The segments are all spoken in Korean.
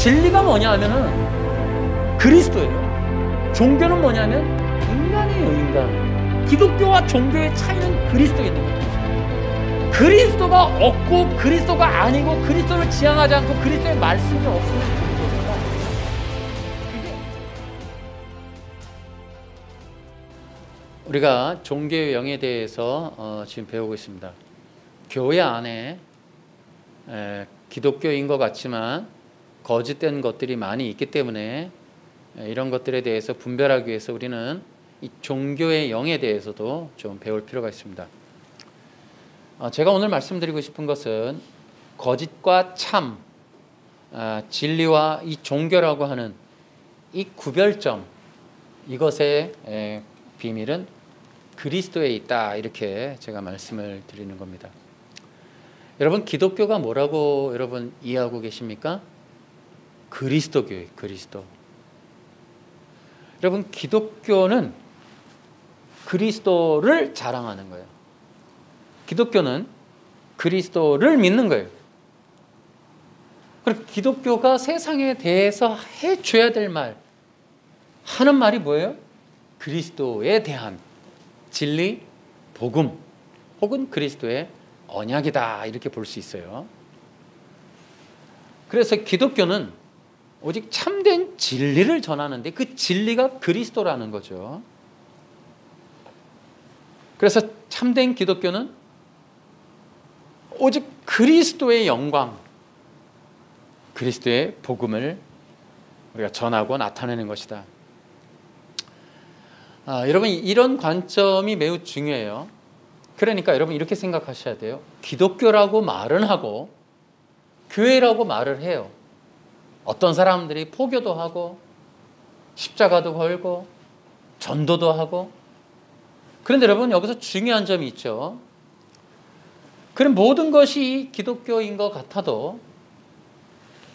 진리가 뭐냐 하면은 그리스도예요. 종교는 뭐냐면 인간이에요, 인간. 기독교와 종교의 차이는 그리스도에 있는 거예요. 그리스도가 없고 그리스도가 아니고 그리스도를 지향하지 않고 그리스도의 말씀이 없으면 종교입니다. 우리가 종교의 영에 대해서 지금 배우고 있습니다. 교회 안에 기독교인 것 같지만 거짓된 것들이 많이 있기 때문에 이런 것들에 대해서 분별하기 위해서 우리는 이 종교의 영에 대해서도 좀 배울 필요가 있습니다. 제가 오늘 말씀드리고 싶은 것은 거짓과 참, 진리와 이 종교라고 하는 이 구별점, 이것의 비밀은 그리스도에 있다, 이렇게 제가 말씀을 드리는 겁니다. 여러분, 기독교가 뭐라고 여러분 이해하고 계십니까? 그리스도교예요, 그리스도. 여러분, 기독교는 그리스도를 자랑하는 거예요. 기독교는 그리스도를 믿는 거예요. 그리고 기독교가 세상에 대해서 해줘야 될 말, 하는 말이 뭐예요? 그리스도에 대한 진리, 복음, 혹은 그리스도의 언약이다, 이렇게 볼 수 있어요. 그래서 기독교는 오직 참된 진리를 전하는데 그 진리가 그리스도라는 거죠. 그래서 참된 기독교는 오직 그리스도의 영광, 그리스도의 복음을 우리가 전하고 나타내는 것이다. 여러분, 이런 관점이 매우 중요해요. 그러니까 여러분 이렇게 생각하셔야 돼요. 기독교라고 말은 하고 교회라고 말을 해요. 어떤 사람들이 포교도 하고 십자가도 걸고 전도도 하고. 그런데 여러분, 여기서 중요한 점이 있죠. 그럼 모든 것이 기독교인 것 같아도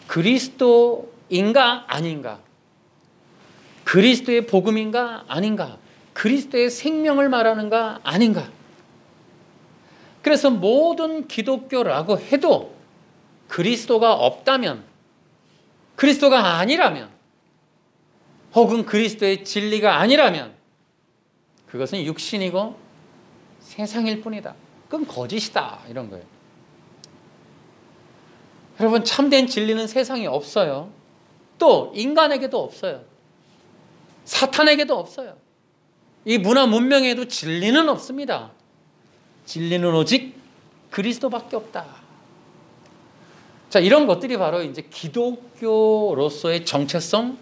그리스도인가 아닌가, 그리스도의 복음인가 아닌가, 그리스도의 생명을 말하는가 아닌가. 그래서 모든 기독교라고 해도 그리스도가 없다면, 그리스도가 아니라면, 혹은 그리스도의 진리가 아니라면 그것은 육신이고 세상일 뿐이다. 그건 거짓이다, 이런 거예요. 여러분, 참된 진리는 세상에 없어요. 또 인간에게도 없어요. 사탄에게도 없어요. 이 문화 문명에도 진리는 없습니다. 진리는 오직 그리스도밖에 없다. 자, 이런 것들이 바로 이제 기독교로서의 정체성,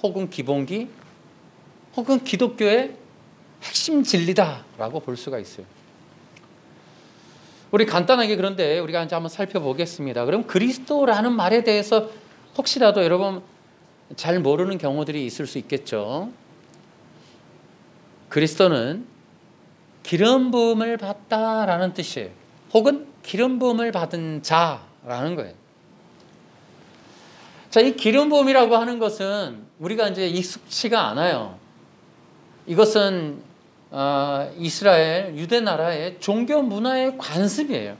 혹은 기본기, 혹은 기독교의 핵심 진리다라고 볼 수가 있어요. 우리 간단하게 그런데 우리가 이제 한번 살펴보겠습니다. 그럼 그리스도라는 말에 대해서 혹시라도 여러분 잘 모르는 경우들이 있을 수 있겠죠. 그리스도는 기름 부음을 받다라는 뜻이에요. 혹은 기름 부음을 받은 자라는 거예요. 자, 이 기름 부음이라고 하는 것은 우리가 이제 익숙치가 않아요. 이것은 이스라엘 유대 나라의 종교 문화의 관습이에요.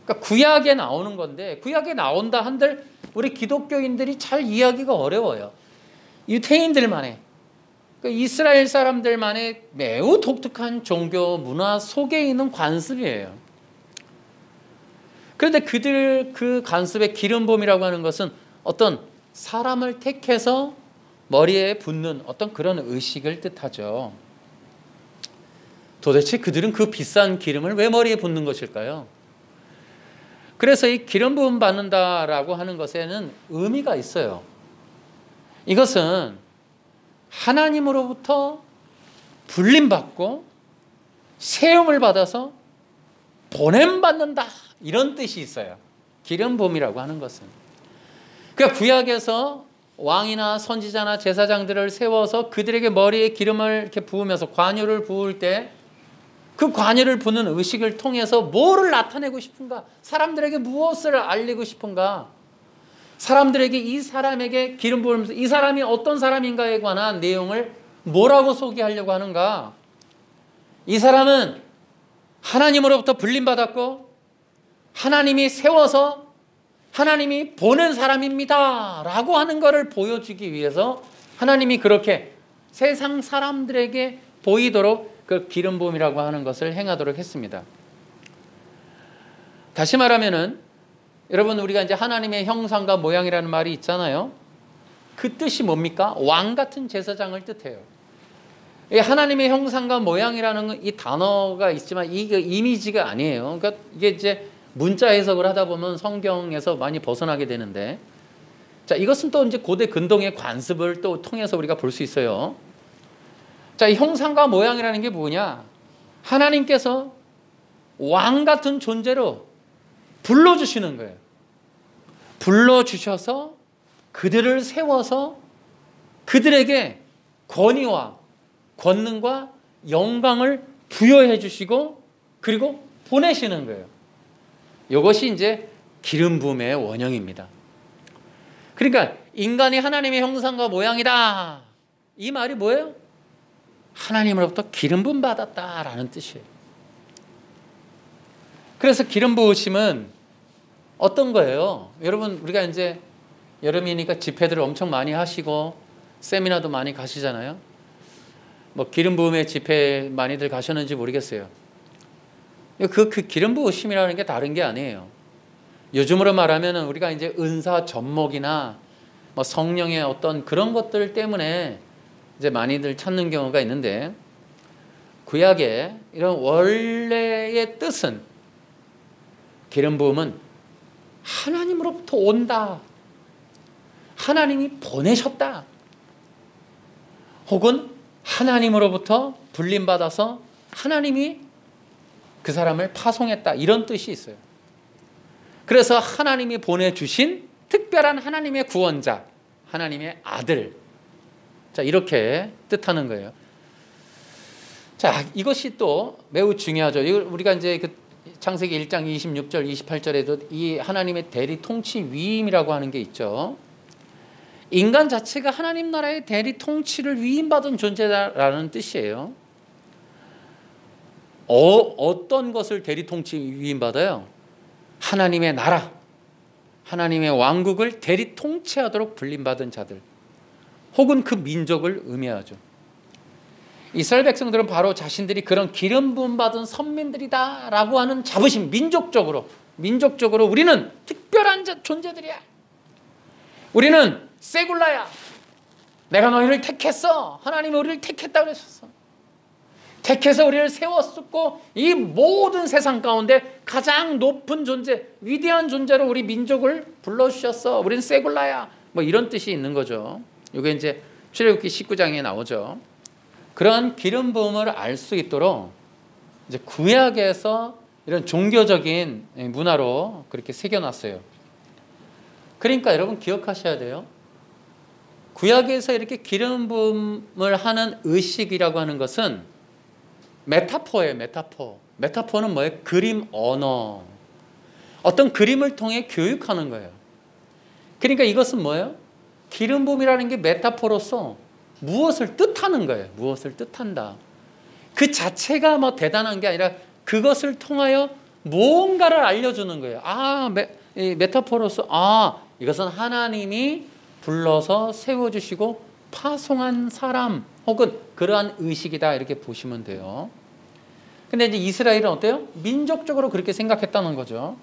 그러니까 구약에 나오는 건데, 구약에 나온다 한들 우리 기독교인들이 잘 이해하기가 어려워요. 유대인들만의, 그러니까 이스라엘 사람들만의 매우 독특한 종교 문화 속에 있는 관습이에요. 그런데 그들 그 관습의 기름 부음이라고 하는 것은 어떤 사람을 택해서 머리에 붓는 어떤 그런 의식을 뜻하죠. 도대체 그들은 그 비싼 기름을 왜 머리에 붓는 것일까요? 그래서 이 기름 부음 받는다라고 하는 것에는 의미가 있어요. 이것은 하나님으로부터 불림받고 세움을 받아서 보냄받는다, 이런 뜻이 있어요. 기름 부음이라고 하는 것은. 그러니까 구약에서 왕이나 선지자나 제사장들을 세워서 그들에게 머리에 기름을 이렇게 부으면서 관유를 부을 때 그 관유를 부는 의식을 통해서 뭐를 나타내고 싶은가? 사람들에게 무엇을 알리고 싶은가? 사람들에게 이 사람에게 기름 부으면서 이 사람이 어떤 사람인가에 관한 내용을 뭐라고 소개하려고 하는가? 이 사람은 하나님으로부터 불림받았고 하나님이 세워서 하나님이 보낸 사람입니다 라고 하는 것을 보여주기 위해서 하나님이 그렇게 세상 사람들에게 보이도록 그 기름 부음이라고 하는 것을 행하도록 했습니다. 다시 말하면은 여러분, 우리가 이제 하나님의 형상과 모양이라는 말이 있잖아요. 그 뜻이 뭡니까? 왕 같은 제사장을 뜻해요. 하나님의 형상과 모양이라는 이 단어가 있지만 이게 이미지가 아니에요. 그러니까 이게 이제 문자 해석을 하다 보면 성경에서 많이 벗어나게 되는데, 자, 이것은 또 이제 고대 근동의 관습을 또 통해서 우리가 볼 수 있어요. 자, 이 형상과 모양이라는 게 뭐냐? 하나님께서 왕 같은 존재로 불러주시는 거예요. 불러주셔서 그들을 세워서 그들에게 권위와 권능과 영광을 부여해 주시고 그리고 보내시는 거예요. 이것이 이제 기름 부음의 원형입니다. 그러니까 인간이 하나님의 형상과 모양이다. 이 말이 뭐예요? 하나님으로부터 기름 부음 받았다라는 뜻이에요. 그래서 기름 부으심은 어떤 거예요? 여러분, 우리가 이제 여름이니까 집회들을 엄청 많이 하시고 세미나도 많이 가시잖아요. 뭐 기름 부음의 집회 많이들 가셨는지 모르겠어요. 그 기름 부으심이라는 게 다른 게 아니에요. 요즘으로 말하면 우리가 이제 은사 접목이나 뭐 성령의 어떤 그런 것들 때문에 이제 많이들 찾는 경우가 있는데, 구약의 이런 원래의 뜻은 기름 부음은 하나님으로부터 온다, 하나님이 보내셨다, 혹은 하나님으로부터 불림받아서 하나님이 그 사람을 파송했다, 이런 뜻이 있어요. 그래서 하나님이 보내주신 특별한 하나님의 구원자, 하나님의 아들, 자, 이렇게 뜻하는 거예요. 자, 이것이 또 매우 중요하죠. 우리가 이제 그 창세기 1장 26절, 28절에도 이 하나님의 대리 통치 위임이라고 하는 게 있죠. 인간 자체가 하나님 나라의 대리 통치를 위임받은 존재라는 뜻이에요. 어떤 것을 대리 통치 위임받아요? 하나님의 나라, 하나님의 왕국을 대리 통치하도록 불림받은 자들, 혹은 그 민족을 의미하죠. 이스라엘 백성들은 바로 자신들이 그런 기름 부음 받은 선민들이다라고 하는 자부심, 민족적으로 우리는 특별한 존재들이야. 우리는 세굴라야. 내가 너희를 택했어. 하나님이 우리를 택했다 그러셨어. 택해서 우리를 세웠었고 이 모든 세상 가운데 가장 높은 존재, 위대한 존재로 우리 민족을 불러주셨어. 우리는 세굴라야. 뭐 이런 뜻이 있는 거죠. 이게 이제 출애굽기 19장에 나오죠. 그런 기름 부음을 알 수 있도록 이제 구약에서 이런 종교적인 문화로 그렇게 새겨놨어요. 그러니까 여러분 기억하셔야 돼요. 구약에서 이렇게 기름 부음을 하는 의식이라고 하는 것은 메타포예요. 메타포는 뭐예요? 그림, 언어. 어떤 그림을 통해 교육하는 거예요. 그러니까 이것은 뭐예요? 기름 부음이라는 게 메타포로서 무엇을 뜻하는 거예요. 무엇을 뜻한다. 그 자체가 뭐 대단한 게 아니라 그것을 통하여 무언가를 알려주는 거예요. 메타포로서 이것은 하나님이 불러서 세워주시고 파송한 사람 혹은 그러한 의식이다, 이렇게 보시면 돼요. 근데 이제 이스라엘은 어때요? 민족적으로 그렇게 생각했다는 거죠.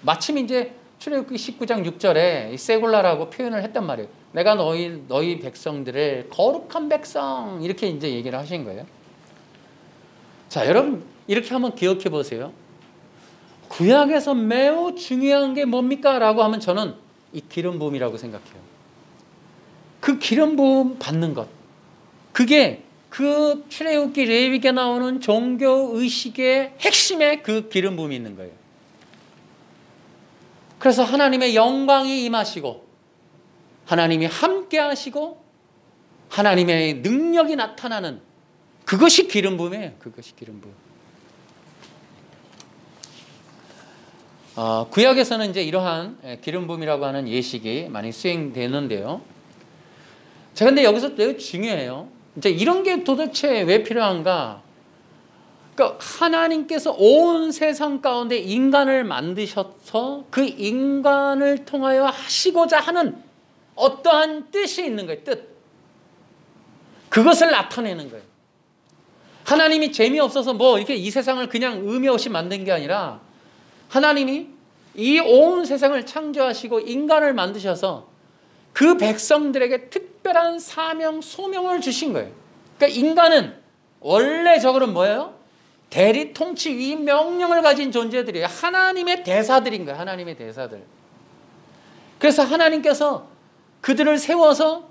마침 이제 출애굽기 19장 6절에 세굴라라고 표현을 했단 말이에요. 내가 너희 백성들을 거룩한 백성, 이렇게 이제 얘기를 하신 거예요. 자, 여러분 이렇게 한번 기억해 보세요. 구약에서 매우 중요한 게 뭡니까? 라고 하면 저는 이 기름 부음이라고 생각해요. 그 기름 부음 받는 것, 그게 그 출애굽기 레위기에 나오는 종교 의식의 핵심에 그 기름 부음이 있는 거예요. 그래서 하나님의 영광이 임하시고 하나님이 함께 하시고 하나님의 능력이 나타나는 그것이 기름 부음이에요. 그것이 기름 부음. 구약에서는 이제 이러한 기름 부음이라고 하는 예식이 많이 수행되는데요. 자, 근데 여기서 매우 중요해요. 이제 이런 게 도대체 왜 필요한가? 그러니까 하나님께서 온 세상 가운데 인간을 만드셔서 그 인간을 통하여 하시고자 하는 어떠한 뜻이 있는 거예요. 뜻. 그것을 나타내는 거예요. 하나님이 재미없어서 뭐 이렇게 이 세상을 그냥 의미 없이 만든 게 아니라 하나님이 이 온 세상을 창조하시고 인간을 만드셔서 그 백성들에게 특별한 사명, 소명을 주신 거예요. 그러니까 인간은 원래적으로는 뭐예요? 대리 통치 위 명령을 가진 존재들이에요. 하나님의 대사들인 거예요. 하나님의 대사들. 그래서 하나님께서 그들을 세워서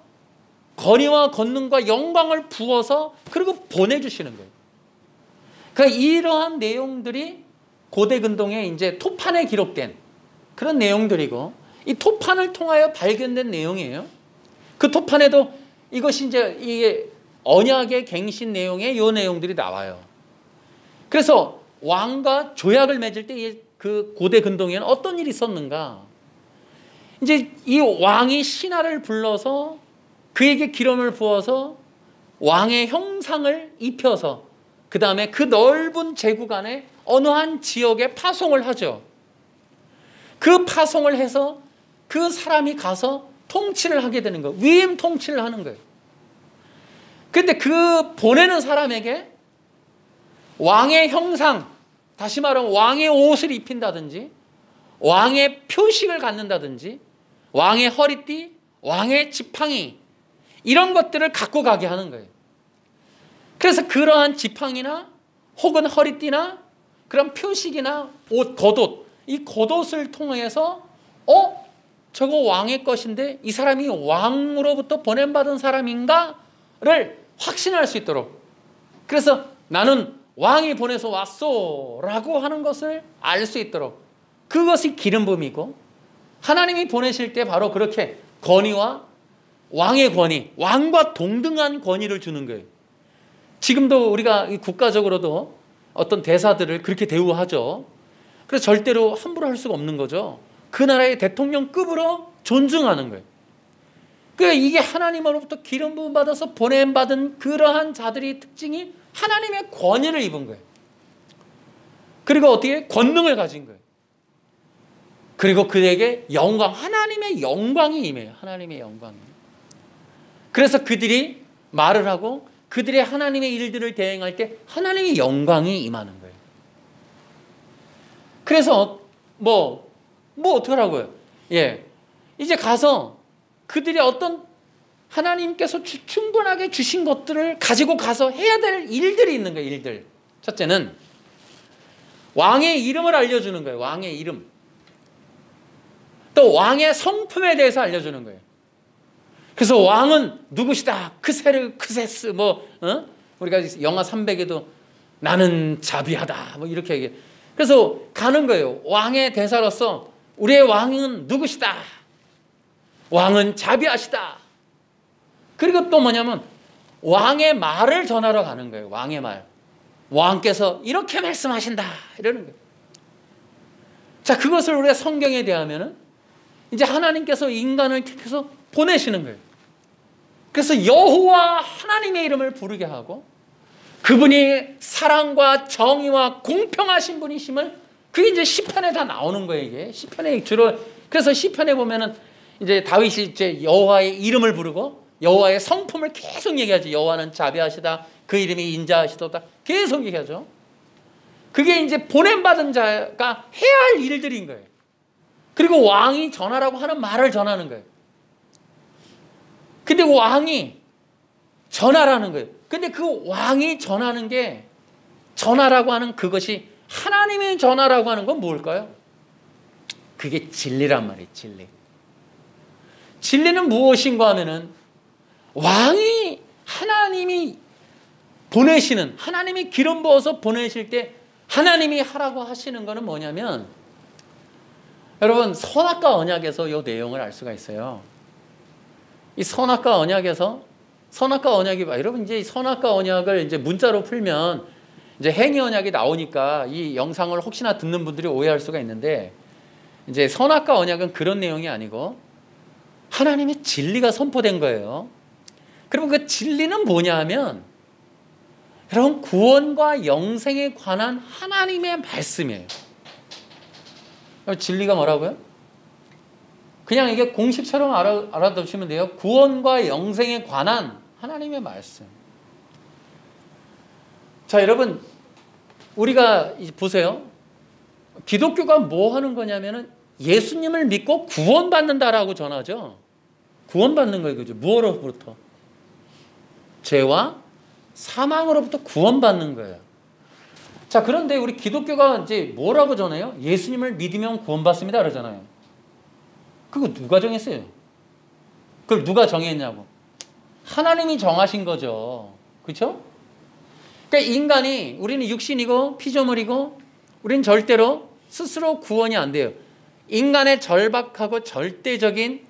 권위와 권능과 영광을 부어서 그리고 보내주시는 거예요. 그러니까 이러한 내용들이 고대 근동에 이제 토판에 기록된 그런 내용들이고 이 토판을 통하여 발견된 내용이에요. 그 토판에도 이것이 이제 이게 언약의 갱신 내용에 이 내용들이 나와요. 그래서 왕과 조약을 맺을 때 그 고대 근동에는 어떤 일이 있었는가? 이제 이 왕이 신하를 불러서 그에게 기름을 부어서 왕의 형상을 입혀서 그 다음에 그 넓은 제국 안에 어느 한 지역에 파송을 하죠. 그 파송을 해서 그 사람이 가서 통치를 하게 되는 거예요. 위임 통치를 하는 거예요. 그런데 그 보내는 사람에게 왕의 형상, 다시 말하면 왕의 옷을 입힌다든지 왕의 표식을 갖는다든지 왕의 허리띠, 왕의 지팡이 이런 것들을 갖고 가게 하는 거예요. 그래서 그러한 지팡이나 혹은 허리띠나 그런 표식이나 옷, 겉옷, 이 겉옷을 통해서 저거 왕의 것인데 이 사람이 왕으로부터 보냄받은 사람인가를 확신할 수 있도록, 그래서 나는 왕이 보내서 왔소 라고 하는 것을 알 수 있도록, 그것이 기름 부음이고 하나님이 보내실 때 바로 그렇게 권위와 왕의 권위, 왕과 동등한 권위를 주는 거예요. 지금도 우리가 국가적으로도 어떤 대사들을 그렇게 대우하죠. 그래서 절대로 함부로 할 수가 없는 거죠. 그 나라의 대통령급으로 존중하는 거예요. 그러니까 이게 하나님으로부터 기름 부음 받아서 보냄받은 그러한 자들의 특징이 하나님의 권위를 입은 거예요. 그리고 어떻게 권능을 가진 거예요. 그리고 그에게 영광, 하나님의 영광이 임해요. 하나님의 영광이. 그래서 그들이 말을 하고 그들의 하나님의 일들을 대행할 때 하나님의 영광이 임하는 거예요. 그래서 뭐 어떡하라고요? 예, 이제 가서 그들이 어떤 하나님께서 충분하게 주신 것들을 가지고 가서 해야 될 일들이 있는 거예요. 일들. 첫째는 왕의 이름을 알려주는 거예요. 왕의 이름. 또 왕의 성품에 대해서 알려주는 거예요. 그래서 왕은 누구시다. 크세스 우리가 영하 300에도 나는 자비하다. 뭐 이렇게 얘기해. 그래서 가는 거예요. 왕의 대사로서 우리의 왕은 누구시다. 왕은 자비하시다. 그리고 또 뭐냐면 왕의 말을 전하러 가는 거예요. 왕의 말. 왕께서 이렇게 말씀하신다. 이러는 거예요. 자, 그것을 우리가 성경에 대하면은 이제 하나님께서 인간을 택해서 보내시는 거예요. 그래서 여호와 하나님의 이름을 부르게 하고 그분이 사랑과 정의와 공평하신 분이심을, 그게 이제 시편에 다 나오는 거예요. 이게 시편에 주로, 그래서 시편에 보면은 이제 다윗이 이제 여호와의 이름을 부르고 여호와의 성품을 계속 얘기하죠. 여호와는 자비하시다. 그 이름이 인자하시도다. 계속 얘기하죠. 그게 이제 보냄받은 자가 해야 할 일들인 거예요. 그리고 왕이 전하라고 하는 말을 전하는 거예요. 근데 왕이 전하라는 거예요. 근데 그 왕이 전하는 게, 전하라고 하는 그것이 하나님의 전하라고 하는 건 뭘까요? 그게 진리란 말이에요. 진리. 진리는 무엇인가 하면은 왕이 하나님이 보내시는, 하나님이 기름 부어서 보내실 때 하나님이 하라고 하시는 거는 뭐냐면, 여러분 선악과 언약에서 이 내용을 알 수가 있어요. 이 선악과 언약에서, 선악과 언약이, 여러분 이제 선악과 언약을 이제 문자로 풀면 이제 행위 언약이 나오니까 이 영상을 혹시나 듣는 분들이 오해할 수가 있는데, 이제 선악과 언약은 그런 내용이 아니고 하나님의 진리가 선포된 거예요. 그러면 그 진리는 뭐냐 하면 여러분, 구원과 영생에 관한 하나님의 말씀이에요. 진리가 뭐라고요? 그냥 이게 공식처럼 알아두시면 돼요. 구원과 영생에 관한 하나님의 말씀. 자, 여러분, 우리가 보세요. 기독교가 뭐 하는 거냐면은 예수님을 믿고 구원받는다라고 전하죠. 구원받는 거예요. 그죠? 무엇으로부터? 죄와 사망으로부터 구원받는 거예요. 자, 그런데 우리 기독교가 이제 뭐라고 전해요? 예수님을 믿으면 구원받습니다. 그러잖아요. 그거 누가 정했어요? 그걸 누가 정했냐고. 하나님이 정하신 거죠. 그렇죠? 그러니까 인간이, 우리는 육신이고 피조물이고 우리는 절대로 스스로 구원이 안 돼요. 인간의 절박하고 절대적인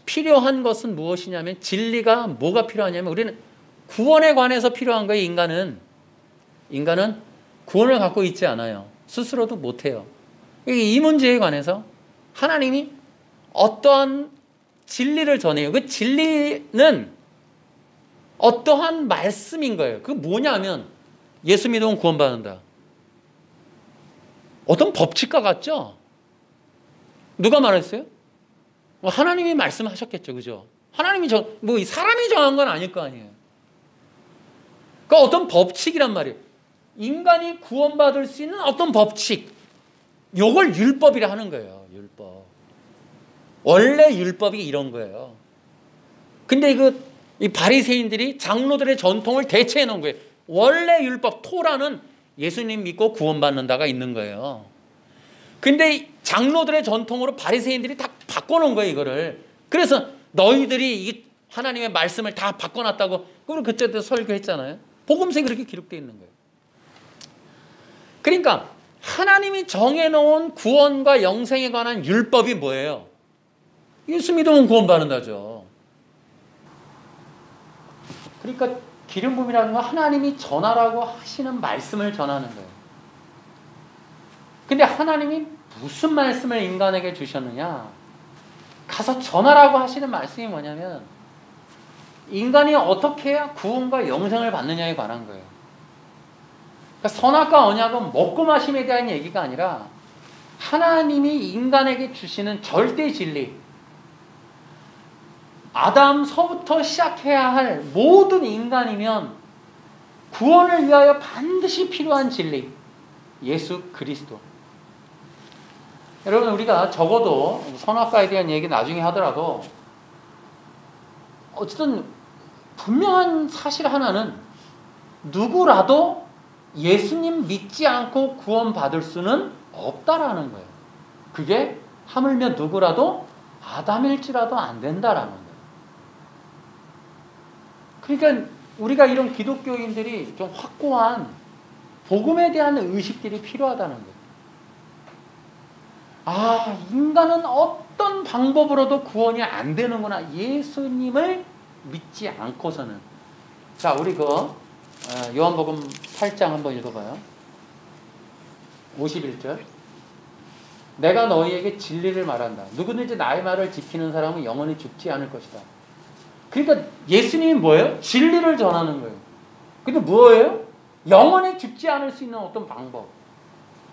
필요한 것은 무엇이냐면, 진리가 뭐가 필요하냐면, 우리는 구원에 관해서 필요한 거예요. 인간은 구원을 갖고 있지 않아요. 스스로도 못해요. 이 문제에 관해서 하나님이 어떠한 진리를 전해요. 그 진리는 어떠한 말씀인 거예요. 그게 뭐냐면, 예수 믿으면 구원받는다. 어떤 법칙과 같죠? 누가 말했어요? 하나님이 말씀하셨겠죠. 그죠? 하나님이 사람이 정한 건 아닐 거 아니에요. 그러니까 어떤 법칙이란 말이에요. 인간이 구원받을 수 있는 어떤 법칙. 요걸 율법이라 하는 거예요. 율법. 원래 율법이 이런 거예요. 근데 이 바리새인들이 장로들의 전통을 대체해 놓은 거예요. 원래 율법, 토라는 예수님 믿고 구원받는다가 있는 거예요. 근데 장로들의 전통으로 바리새인들이 다 바꿔놓은 거예요, 이거를. 그래서 너희들이 이 하나님의 말씀을 다 바꿔놨다고, 그걸 그때도 설교했잖아요. 복음서에 그렇게 기록되어 있는 거예요. 그러니까 하나님이 정해놓은 구원과 영생에 관한 율법이 뭐예요? 예수 믿으면 구원받는다죠. 그러니까 기름 부음이라는 건 하나님이 전하라고 하시는 말씀을 전하는 거예요. 근데 하나님이 무슨 말씀을 인간에게 주셨느냐? 가서 전하라고 하시는 말씀이 뭐냐면, 인간이 어떻게 해야 구원과 영생을 받느냐에 관한 거예요. 그러니까 선악과 언약은 먹고 마심에 대한 얘기가 아니라 하나님이 인간에게 주시는 절대 진리, 아담서부터 시작해야 할 모든 인간이면 구원을 위하여 반드시 필요한 진리, 예수 그리스도. 여러분, 우리가 적어도 선악과에 대한 얘기 나중에 하더라도 어쨌든 분명한 사실 하나는, 누구라도 예수님 믿지 않고 구원받을 수는 없다라는 거예요. 그게 하물며 누구라도 아담일지라도 안 된다라는 거예요. 그러니까 우리가 이런 기독교인들이 좀 확고한 복음에 대한 의식들이 필요하다는 거예요. 아, 인간은 어떤 방법으로도 구원이 안 되는구나. 예수님을 믿지 않고서는. 자, 우리 요한복음 8장 한번 읽어봐요. 51절. 내가 너희에게 진리를 말한다. 누구든지 나의 말을 지키는 사람은 영원히 죽지 않을 것이다. 그러니까 예수님이 뭐예요? 진리를 전하는 거예요. 근데 뭐예요? 영원히 죽지 않을 수 있는 어떤 방법.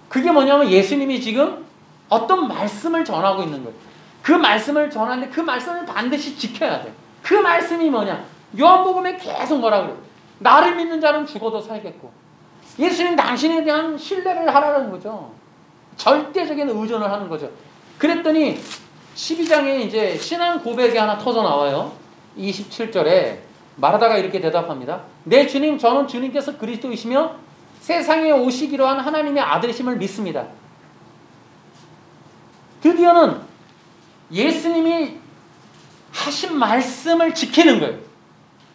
그게 뭐냐면, 예수님이 지금 어떤 말씀을 전하고 있는 거예요. 그 말씀을 전하는데 그 말씀을 반드시 지켜야 돼. 그 말씀이 뭐냐? 요한복음에 계속 뭐라 그래요? 나를 믿는 자는 죽어도 살겠고. 예수님 당신에 대한 신뢰를 하라는 거죠. 절대적인 의존을 하는 거죠. 그랬더니 12장에 이제 신앙 고백이 하나 터져 나와요. 27절에 말하다가 이렇게 대답합니다. 네, 주님, 저는 주님께서 그리스도이시며 세상에 오시기로 한 하나님의 아들이심을 믿습니다. 드디어는 예수님이 하신 말씀을 지키는 거예요.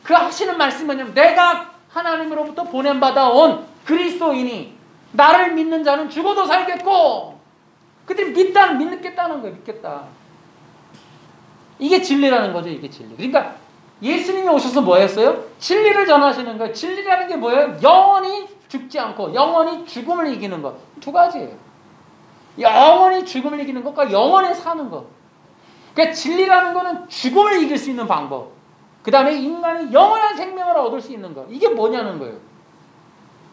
그 하시는 말씀이 뭐냐면, 내가 하나님으로부터 보냄받아 온 그리스도이니 나를 믿는 자는 죽어도 살겠고. 그들이 믿겠다는 거예요. 믿겠다. 이게 진리라는 거죠. 이게 진리. 그러니까 예수님이 오셔서 뭐 했어요? 진리를 전하시는 거예요. 진리라는 게 뭐예요? 영원히 죽지 않고 영원히 죽음을 이기는 것. 두 가지예요. 영원히 죽음을 이기는 것과 영원히 사는 것. 그러니까 진리라는 거는 죽음을 이길 수 있는 방법. 그 다음에 인간이 영원한 생명을 얻을 수 있는 것. 이게 뭐냐는 거예요.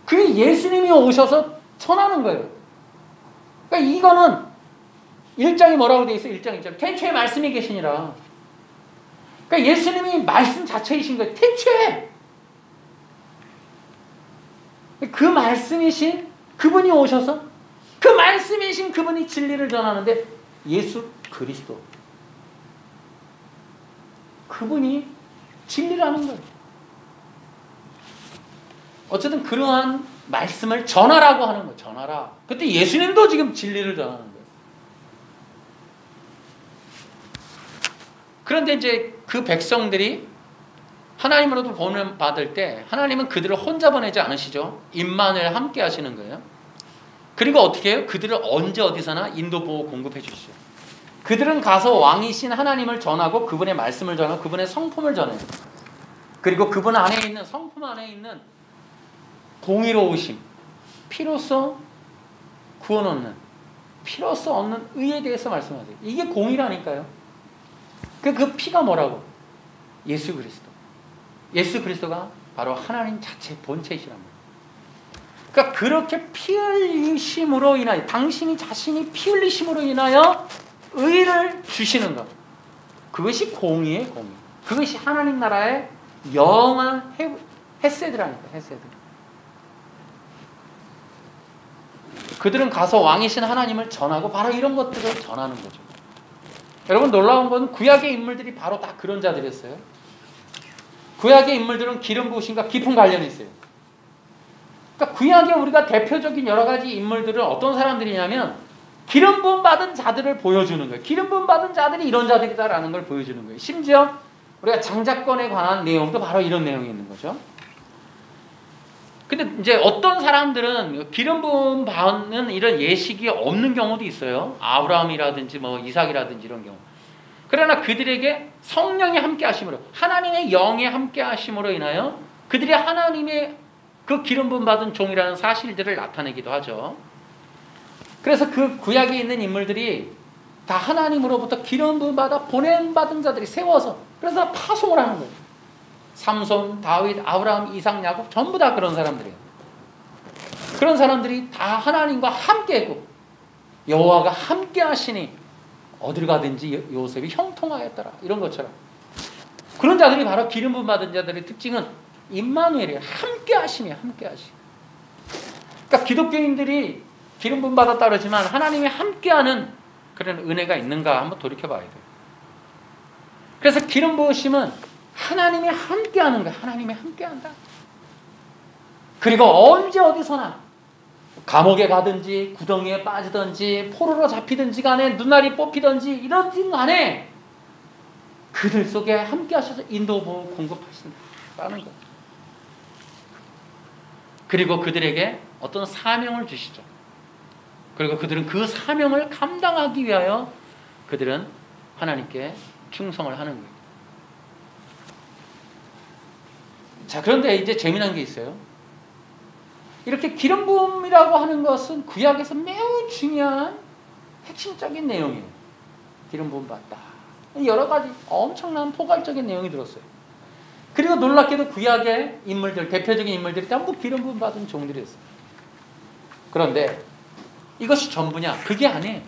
그게 예수님이 오셔서 전하는 거예요. 그러니까 이거는 1장이 뭐라고 되어 있어요? 1장 1절. 태초에 말씀이 계시니라. 그러니까 예수님이 말씀 자체이신 거예요. 태초에. 그 말씀이신 그분이 오셔서 그 말씀이신 그분이 진리를 전하는데 예수 그리스도 그분이 진리라는 거예요. 어쨌든 그러한 말씀을 전하라고 하는 거예요. 전하라. 그때 예수님도 지금 진리를 전하는 거예요. 그런데 이제 그 백성들이 하나님으로부터 보냄 받을 때 하나님은 그들을 혼자 보내지 않으시죠. 임마누엘 함께 하시는 거예요. 그리고 어떻게 해요? 그들을 언제 어디서나 인도보호 공급해 주시죠. 그들은 가서 왕이신 하나님을 전하고 그분의 말씀을 전하고 그분의 성품을 전해요. 그리고 그분 안에 있는 성품 안에 있는 공의로우심, 피로써 구원 얻는, 피로써 얻는 의에 대해서 말씀하세요. 이게 공의라니까요. 그 피가 뭐라고? 예수 그리스도. 예수 그리스도가 바로 하나님 자체 본체이시란 말이에요. 그러니까 그렇게 피 흘리심으로 인하여 당신이 자신이 피 흘리심으로 인하여 의를 주시는 것. 그것이 공의의 공의. 그것이 하나님 나라의 영원한 헤세드라니까. 헤세드. 그들은 가서 왕이신 하나님을 전하고 바로 이런 것들을 전하는 거죠. 여러분 놀라운 건 구약의 인물들이 바로 다 그런 자들이었어요. 구약의 인물들은 기름 부으심과 깊은 관련이 있어요. 그러니까 구약에 우리가 대표적인 여러 가지 인물들은 어떤 사람들이냐면 기름 부음 받은 자들을 보여주는 거예요. 기름 부음 받은 자들이 이런 자들이다라는 걸 보여주는 거예요. 심지어 우리가 장자권에 관한 내용도 바로 이런 내용이 있는 거죠. 근데 이제 어떤 사람들은 기름 부음 받는 이런 예식이 없는 경우도 있어요. 아브라함이라든지 뭐 이삭이라든지 이런 경우. 그러나 그들에게 성령이 함께 하심으로 하나님의 영이 함께 하심으로 인하여 그들이 하나님의 그 기름 부음 받은 종이라는 사실들을 나타내기도 하죠. 그래서 그 구약에 있는 인물들이 다 하나님으로부터 기름 부음 받아 보냄 받은 자들이 세워서 그래서 파송을 하는 거예요. 삼손, 다윗, 아브라함, 이삭, 야곱 전부 다 그런 사람들이에요. 그런 사람들이 다 하나님과 함께했고 여호와가 함께 하시니 어딜 가든지 요셉이 형통하였더라. 이런 것처럼. 그런 자들이 바로 기름 부음 받은 자들의 특징은 임마누엘이에요. 함께 하심이 함께 하심. 그러니까 기독교인들이 기름 부음 받았다 그러지만 하나님이 함께하는 그런 은혜가 있는가 한번 돌이켜 봐야 돼요. 그래서 기름 부으심은 하나님이 함께하는 거야. 하나님이 함께한다. 그리고 언제 어디서나 감옥에 가든지 구덩이에 빠지든지 포로로 잡히든지 간에 눈알이 뽑히든지 이러든 간에 그들 속에 함께 하셔서 인도보호 공급하신다는 거예요. 그리고 그들에게 어떤 사명을 주시죠. 그리고 그들은 그 사명을 감당하기 위하여 그들은 하나님께 충성을 하는 거예요. 자, 그런데 이제 재미난 게 있어요. 이렇게 기름 부음이라고 하는 것은 구약에서 매우 중요한 핵심적인 내용이에요. 기름 부음 받다. 여러 가지 엄청난 포괄적인 내용이 들었어요. 그리고 놀랍게도 구약의 인물들, 대표적인 인물들이 전부 기름 부음 받은 종들이었어요. 그런데 이것이 전부냐? 그게 아니에요.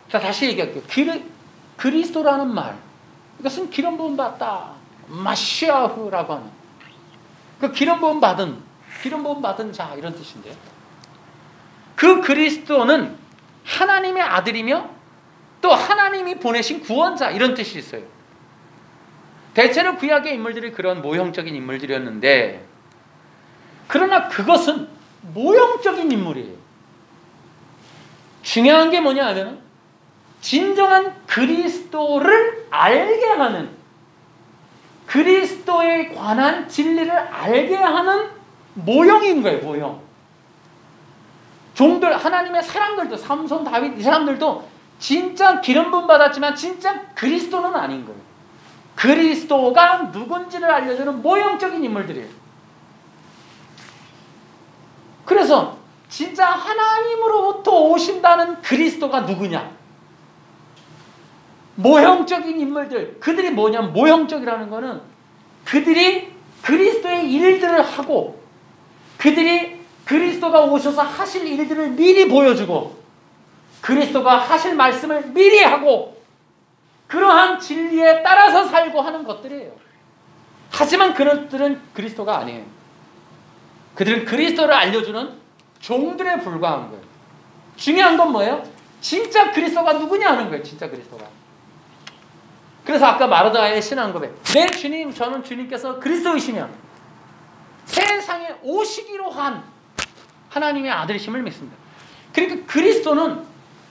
자, 다시 얘기할게요. 그리스도라는 말, 이것은 기름 부음 받다. 마시아후라고 하는 그 기름 부음 받은 자 이런 뜻인데요. 그 그리스도는 하나님의 아들이며 또 하나님이 보내신 구원자 이런 뜻이 있어요. 대체로 구약의 인물들이 그런 모형적인 인물들이었는데 그러나 그것은 모형적인 인물이에요. 중요한 게 뭐냐 하면 진정한 그리스도를 알게 하는 그리스도에 관한 진리를 알게 하는 모형인 거예요. 모형. 종들 하나님의 사람들도 삼손 다윗 이 사람들도 진짜 기름 부음 받았지만 진짜 그리스도는 아닌 거예요. 그리스도가 누군지를 알려주는 모형적인 인물들이에요. 그래서 진짜 하나님으로부터 오신다는 그리스도가 누구냐? 모형적인 인물들, 그들이 뭐냐면 모형적이라는 거는 그들이 그리스도의 일들을 하고 그들이 그리스도가 오셔서 하실 일들을 미리 보여주고 그리스도가 하실 말씀을 미리 하고 그러한 진리에 따라서 살고 하는 것들이에요. 하지만 그들은 그리스도가 아니에요. 그들은 그리스도를 알려주는 종들에 불과한 거예요. 중요한 건 뭐예요? 진짜 그리스도가 누구냐 하는 거예요. 진짜 그리스도가. 그래서 아까 마르다의 신앙 고백. 네 주님, 저는 주님께서 그리스도이시며 세상에 오시기로 한 하나님의 아들이심을 믿습니다. 그러니까 그리스도는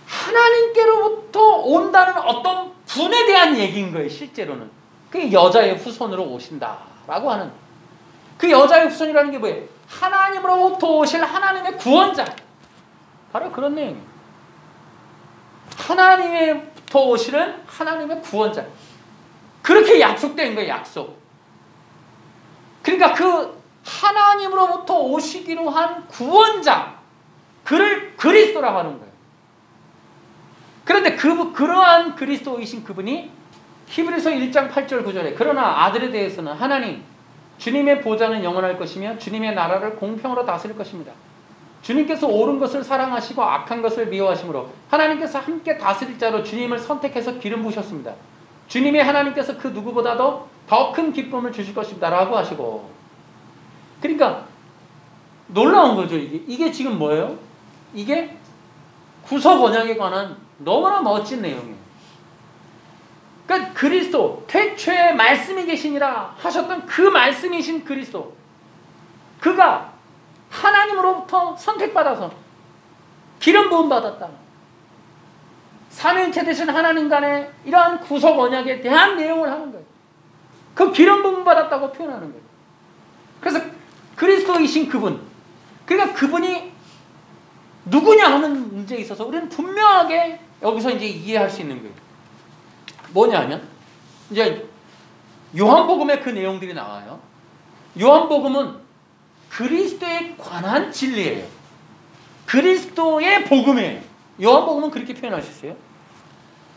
하나님께로부터 온다는 어떤 분에 대한 얘기인 거예요. 실제로는. 그게 여자의 후손으로 오신다라고 하는. 그 여자의 후손이라는 게 뭐예요? 하나님으로부터 오실 하나님의 구원자. 바로 그런 내용이에요. 하나님으로부터 오시는 하나님의 구원자. 그렇게 약속된 거예요. 약속. 그러니까 그 하나님으로부터 오시기로 한 구원자, 그를 그리스도라고 하는 거예요. 그런데 그러한 그리스도이신 그분이 히브리서 1장 8절 9절에 그러나 아들에 대해서는 하나님 주님의 보좌는 영원할 것이며 주님의 나라를 공평으로 다스릴 것입니다. 주님께서 옳은 것을 사랑하시고 악한 것을 미워하심으로 하나님께서 함께 다스릴 자로 주님을 선택해서 기름 부으셨습니다. 주님의 하나님께서 그 누구보다도 더 큰 기쁨을 주실 것입니다 라고 하시고. 그러니까 놀라운 거죠. 이게 지금 뭐예요? 이게 구속 언약에 관한 너무나 멋진 내용이에요. 그러니까 그리스도, 태초에 말씀이 계시니라 하셨던 그 말씀이신 그리스도, 그가 하나님으로부터 선택받아서 기름 부음 받았다. 삼위일체 되신 하나님 간의 이러한 구속 언약에 대한 내용을 하는 거예요. 그 기름 부음 받았다고 표현하는 거예요. 그래서 그리스도이신 그분, 그러니까 그분이 누구냐 하는 문제에 있어서 우리는 분명하게 여기서 이제 이해할 수 있는 거예요. 뭐냐면 이제 요한복음에 그 내용들이 나와요. 요한복음은 그리스도에 관한 진리예요. 그리스도의 복음이에요. 요한복음은 그렇게 표현할 수 있어요.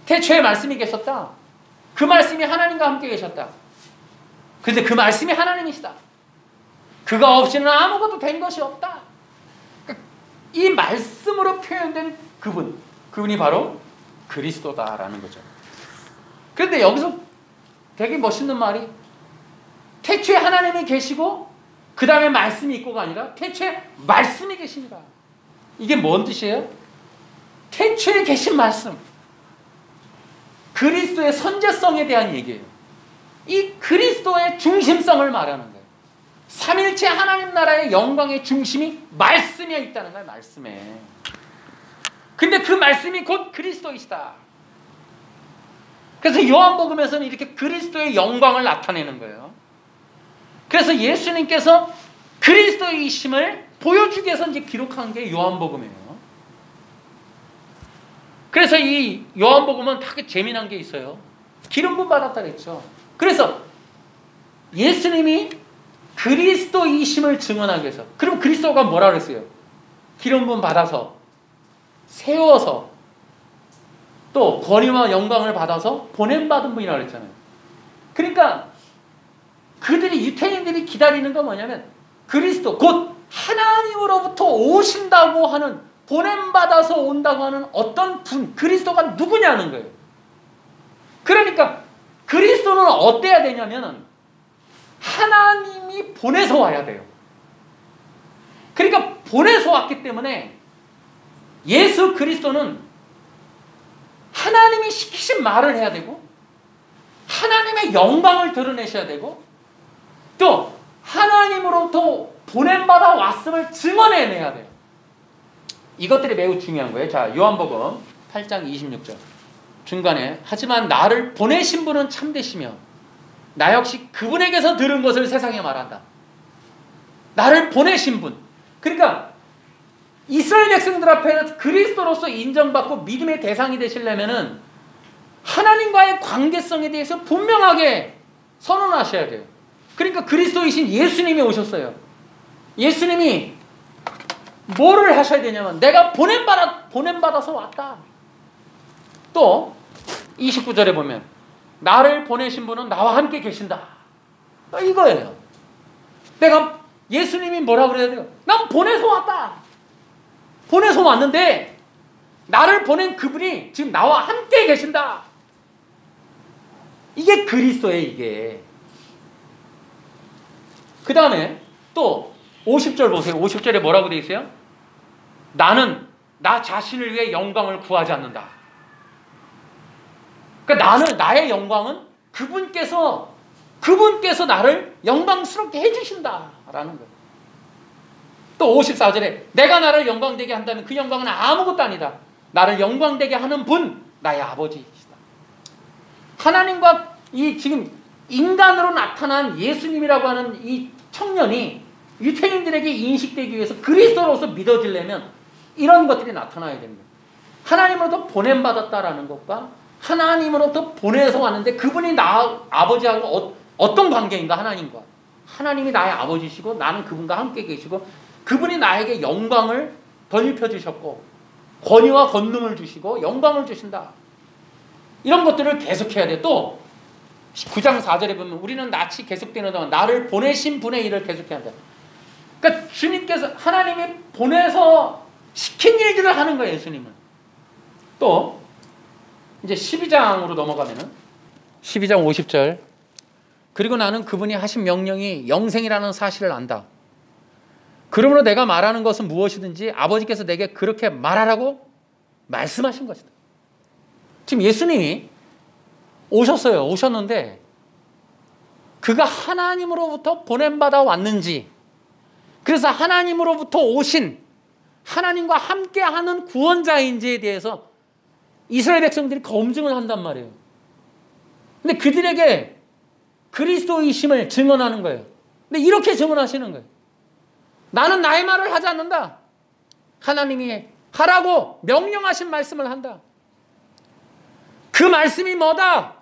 태초에 말씀이 계셨다. 그 말씀이 하나님과 함께 계셨다. 그런데 그 말씀이 하나님이시다. 그가 없이는 아무것도 된 것이 없다. 이 말씀으로 표현된 그분이 바로 그리스도다라는 거죠. 그런데 여기서 되게 멋있는 말이 태초에 하나님이 계시고 그 다음에 말씀이 있고가 아니라 태초에 말씀이 계시니라. 이게 뭔 뜻이에요? 태초에 계신 말씀, 그리스도의 선제성에 대한 얘기예요. 이 그리스도의 중심성을 말하는 거예요. 삼일체 하나님 나라의 영광의 중심이 말씀에 있다는 거예요. 말씀에. 근데 그 말씀이 곧 그리스도이시다. 그래서 요한복음에서는 이렇게 그리스도의 영광을 나타내는 거예요. 그래서 예수님께서 그리스도이심을 보여주기 위해서 이제 기록한 게 요한복음이에요. 그래서 이 요한복음은 되게 재미난 게 있어요. 기름 부음 받았다 그랬죠. 그래서 예수님이 그리스도이심을 증언하기 위해서, 그럼 그리스도가 뭐라 그랬어요? 기름 부음 받아서 세워서 또 권위와 영광을 받아서 보냄받은 분이라고 그랬잖아요. 그러니까 그들이, 유태인들이 기다리는 건 뭐냐면 그리스도, 곧 하나님으로부터 오신다고 하는, 보냄받아서 온다고 하는 어떤 분, 그리스도가 누구냐는 거예요. 그러니까 그리스도는 어때야 되냐면 하나님이 보내서 와야 돼요. 그러니까 보내서 왔기 때문에 예수 그리스도는 하나님이 시키신 말을 해야 되고 하나님의 영광을 드러내셔야 되고 또 하나님으로부터 보냄받아 왔음을 증언해내야 돼요. 이것들이 매우 중요한 거예요. 자, 요한복음 8장 26절 중간에 하지만 나를 보내신 분은 참되시며 나 역시 그분에게서 들은 것을 세상에 말한다. 나를 보내신 분. 그러니까 이스라엘 백성들 앞에 그리스도로서 인정받고 믿음의 대상이 되시려면은 하나님과의 관계성에 대해서 분명하게 선언하셔야 돼요. 그러니까 그리스도이신 예수님이 오셨어요. 예수님이 뭐를 하셔야 되냐면 내가 보냄받아서 왔다. 또 29절에 보면 나를 보내신 분은 나와 함께 계신다. 이거예요. 내가 예수님이 뭐라 그래야 돼요? 난 보내서 왔다. 보내서 왔는데 나를 보낸 그분이 지금 나와 함께 계신다. 이게 그리스도예요, 이게. 그 다음에 또 50절 보세요. 50절에 뭐라고 되어 있어요? 나는 나 자신을 위해 영광을 구하지 않는다. 그러니까 나의 영광은 그분께서 나를 영광스럽게 해주신다라는 거예요. 또 54절에 내가 나를 영광되게 한다면 그 영광은 아무것도 아니다. 나를 영광되게 하는 분, 나의 아버지이시다. 하나님과 이 지금 인간으로 나타난 예수님이라고 하는 이 청년이 유태인들에게 인식되기 위해서 그리스도로서 믿어지려면 이런 것들이 나타나야 됩니다. 하나님으로부터 보냄받았다라는 것과 하나님으로부터 보내서 왔는데 그분이 나 아버지하고 어떤 관계인가, 하나님과. 하나님이 나의 아버지시고 나는 그분과 함께 계시고 그분이 나에게 영광을 덧입혀 주셨고 권위와 권능을 주시고 영광을 주신다. 이런 것들을 계속해야 돼. 또 9장 4절에 보면 우리는 낯이 계속되는 동안 나를 보내신 분의 일을 계속해야 한다. 그러니까 주님께서 하나님이 보내서 시킨 일들을 하는 거예요, 예수님은. 또 이제 12장으로 넘어가면은 12장 50절. 그리고 나는 그분이 하신 명령이 영생이라는 사실을 안다. 그러므로 내가 말하는 것은 무엇이든지 아버지께서 내게 그렇게 말하라고 말씀하신 것이다. 지금 예수님이 오셨는데 그가 하나님으로부터 보냄받아 왔는지, 그래서 하나님으로부터 오신 하나님과 함께하는 구원자인지에 대해서 이스라엘 백성들이 검증을 한단 말이에요. 근데 그들에게 그리스도이심을 증언하는 거예요. 근데 이렇게 증언하시는 거예요. 나는 나의 말을 하지 않는다. 하나님이 하라고 명령하신 말씀을 한다. 그 말씀이 뭐다?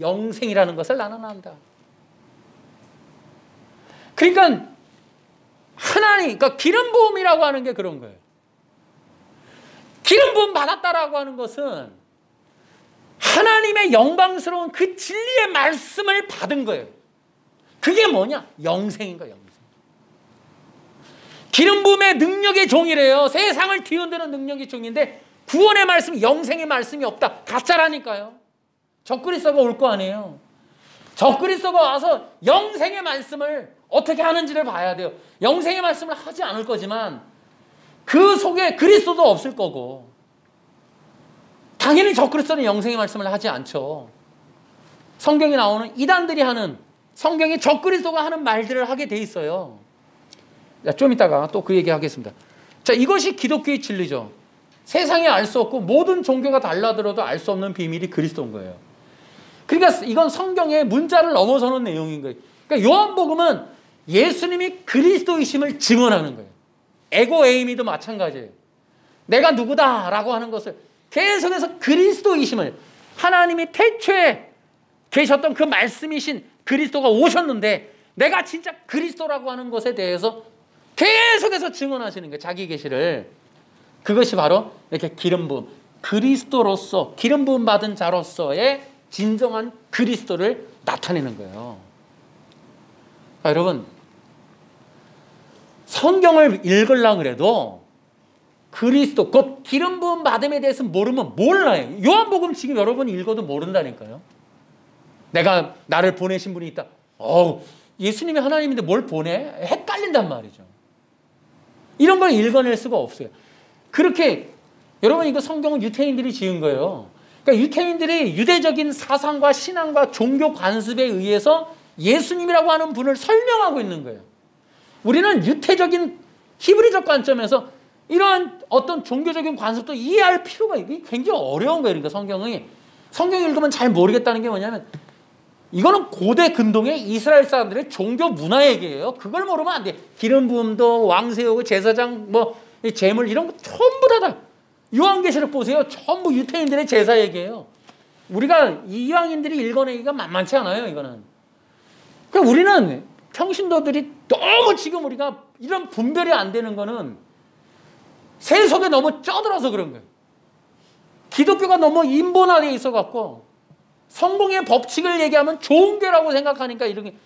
영생이라는 것을 나는 안다. 그러니까 그러니까 기름 부음이라고 하는 게 그런 거예요. 기름 부음 받았다라고 하는 것은 하나님의 영광스러운 그 진리의 말씀을 받은 거예요. 그게 뭐냐? 영생인 거예요. 영생. 기름 부음의 능력의 종이래요. 세상을 뒤흔드는 능력의 종인데 구원의 말씀, 영생의 말씀이 없다. 가짜라니까요. 적그리스도가 올 거 아니에요. 적그리스도가 와서 영생의 말씀을 어떻게 하는지를 봐야 돼요. 영생의 말씀을 하지 않을 거지만 그 속에 그리스도도 없을 거고, 당연히 적그리스도는 영생의 말씀을 하지 않죠. 성경에 나오는 이단들이 하는, 성경에 적그리스도가 하는 말들을 하게 돼 있어요. 자, 좀 이따가 또 그 얘기 하겠습니다. 자, 이것이 기독교의 진리죠. 세상에 알 수 없고 모든 종교가 달라들어도 알 수 없는 비밀이 그리스도인 거예요. 그러니까 이건 성경의 문자를 넘어서는 내용인 거예요. 그러니까 요한복음은 예수님이 그리스도이심을 증언하는 거예요. 에고 에이미도 마찬가지예요. 내가 누구다라고 하는 것을 계속해서 그리스도이심을, 하나님이 태초에 계셨던 그 말씀이신 그리스도가 오셨는데 내가 진짜 그리스도라고 하는 것에 대해서 계속해서 증언하시는 거예요. 자기 계시를. 그것이 바로 이렇게 기름 부음, 그리스도로서 기름 부음 받은 자로서의 진정한 그리스도를 나타내는 거예요. 자, 여러분, 성경을 읽으려고 그래도 그리스도, 곧 기름 부음 받음에 대해서 모르면 몰라요. 요한복음 지금 여러분이 읽어도 모른다니까요. 내가 나를 보내신 분이 있다. 예수님이 하나님인데 뭘 보내? 헷갈린단 말이죠. 이런 걸 읽어낼 수가 없어요. 그렇게 여러분, 이거 성경은 유태인들이 지은 거예요. 그러니까 유태인들이 유대적인 사상과 신앙과 종교 관습에 의해서 예수님이라고 하는 분을 설명하고 있는 거예요. 우리는 유태적인 히브리적 관점에서 이러한 어떤 종교적인 관습도 이해할 필요가 있고 굉장히 어려운 거예요. 그러니까 성경 읽으면 잘 모르겠다는 게 뭐냐면 이거는 고대 근동의 이스라엘 사람들의 종교 문화 얘기예요. 그걸 모르면 안 돼. 기름 부음도 왕 세우고 제사장 제물 이런 거 전부 다 요한계시록 보세요. 전부 유태인들의 제사 얘기예요. 우리가 이방인들이 읽어내기가 만만치 않아요. 이거는. 그러니까 우리는 평신도들이 너무 지금 우리가 이런 분별이 안 되는 거는 세속에 너무 쩌들어서 그런 거예요. 기독교가 너무 인본화되어 있어갖고 성공의 법칙을 얘기하면 좋은 게라고 생각하니까 이런 게,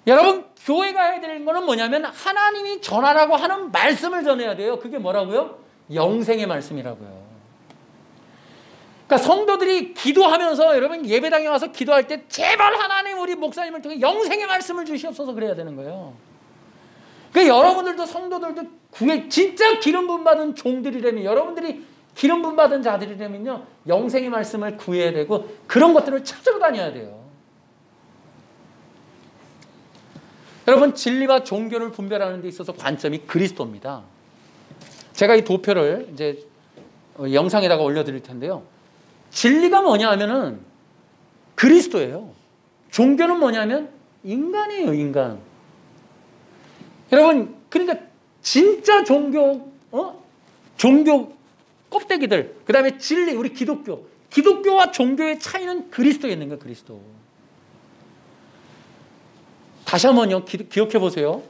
여러분, 교회가 해야 되는 거는 뭐냐면 하나님이 전하라고 하는 말씀을 전해야 돼요. 그게 뭐라고요? 영생의 말씀이라고요. 그러니까 성도들이 기도하면서 여러분 예배당에 와서 기도할 때 제발 하나님 우리 목사님을 통해 영생의 말씀을 주시옵소서 그래야 되는 거예요. 그러니까 여러분들도 성도들도 진짜 기름 부음 받은 종들이라면, 여러분들이 기름 부음 받은 자들이라면요, 영생의 말씀을 구해야 되고 그런 것들을 찾으러 다녀야 돼요. 여러분, 진리와 종교를 분별하는 데 있어서 관점이 그리스도입니다. 제가 이 도표를 이제 영상에다가 올려드릴 텐데요. 진리가 뭐냐 하면은 그리스도예요. 종교는 뭐냐면 인간이에요, 인간. 여러분, 그러니까 진짜 종교, 종교 껍데기들, 그 다음에 진리, 우리 기독교와 종교의 차이는 그리스도에 있는 거예요, 그리스도. 다시 한번요, 기억해 보세요.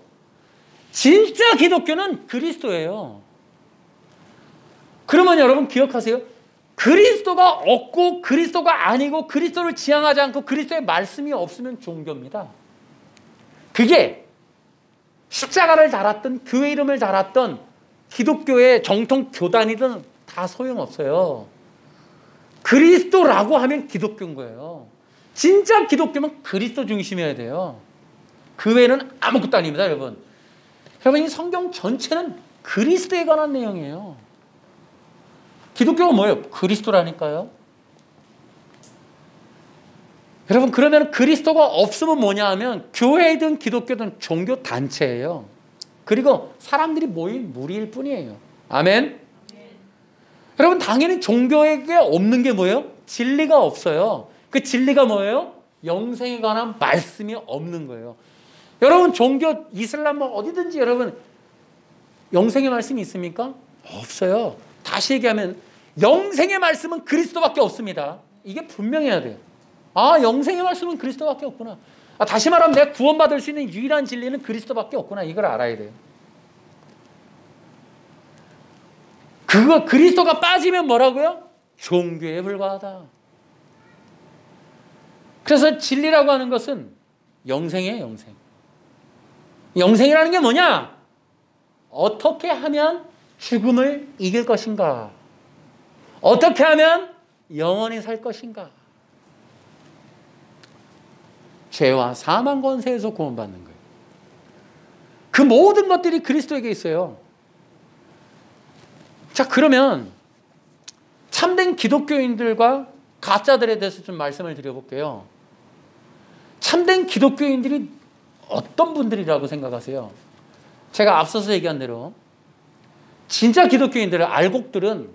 진짜 기독교는 그리스도예요. 그러면 여러분 기억하세요. 그리스도가 없고 그리스도가 아니고 그리스도를 지향하지 않고 그리스도의 말씀이 없으면 종교입니다. 그게 십자가를 달았던, 교회 이름을 달았던 기독교의 정통 교단이든 다 소용없어요. 그리스도라고 하면 기독교인 거예요. 진짜 기독교면 그리스도 중심이어야 돼요. 그 외에는 아무것도 아닙니다, 여러분. 여러분, 이 성경 전체는 그리스도에 관한 내용이에요. 기독교가 뭐예요? 그리스도라니까요. 여러분, 그러면 그리스도가 없으면 뭐냐 하면 교회든 기독교든 종교 단체예요. 그리고 사람들이 모인 무리일 뿐이에요. 아멘? 여러분, 당연히 종교에게 없는 게 뭐예요? 진리가 없어요. 그 진리가 뭐예요? 영생에 관한 말씀이 없는 거예요. 여러분, 종교, 이슬람 뭐 어디든지 여러분 영생의 말씀이 있습니까? 없어요. 다시 얘기하면 영생의 말씀은 그리스도밖에 없습니다. 이게 분명해야 돼요. 아, 영생의 말씀은 그리스도밖에 없구나. 아, 다시 말하면 내가 구원받을 수 있는 유일한 진리는 그리스도밖에 없구나. 이걸 알아야 돼요. 그리스도가 빠지면 뭐라고요? 종교에 불과하다. 그래서 진리라고 하는 것은 영생이에요, 영생. 영생이라는 게 뭐냐? 어떻게 하면 죽음을 이길 것인가? 어떻게 하면 영원히 살 것인가? 죄와 사망 권세에서 구원받는 거예요. 그 모든 것들이 그리스도에게 있어요. 자, 그러면 참된 기독교인들과 가짜들에 대해서 좀 말씀을 드려볼게요. 참된 기독교인들이 어떤 분들이라고 생각하세요? 제가 앞서서 얘기한 대로 진짜 기독교인들은, 알곡들은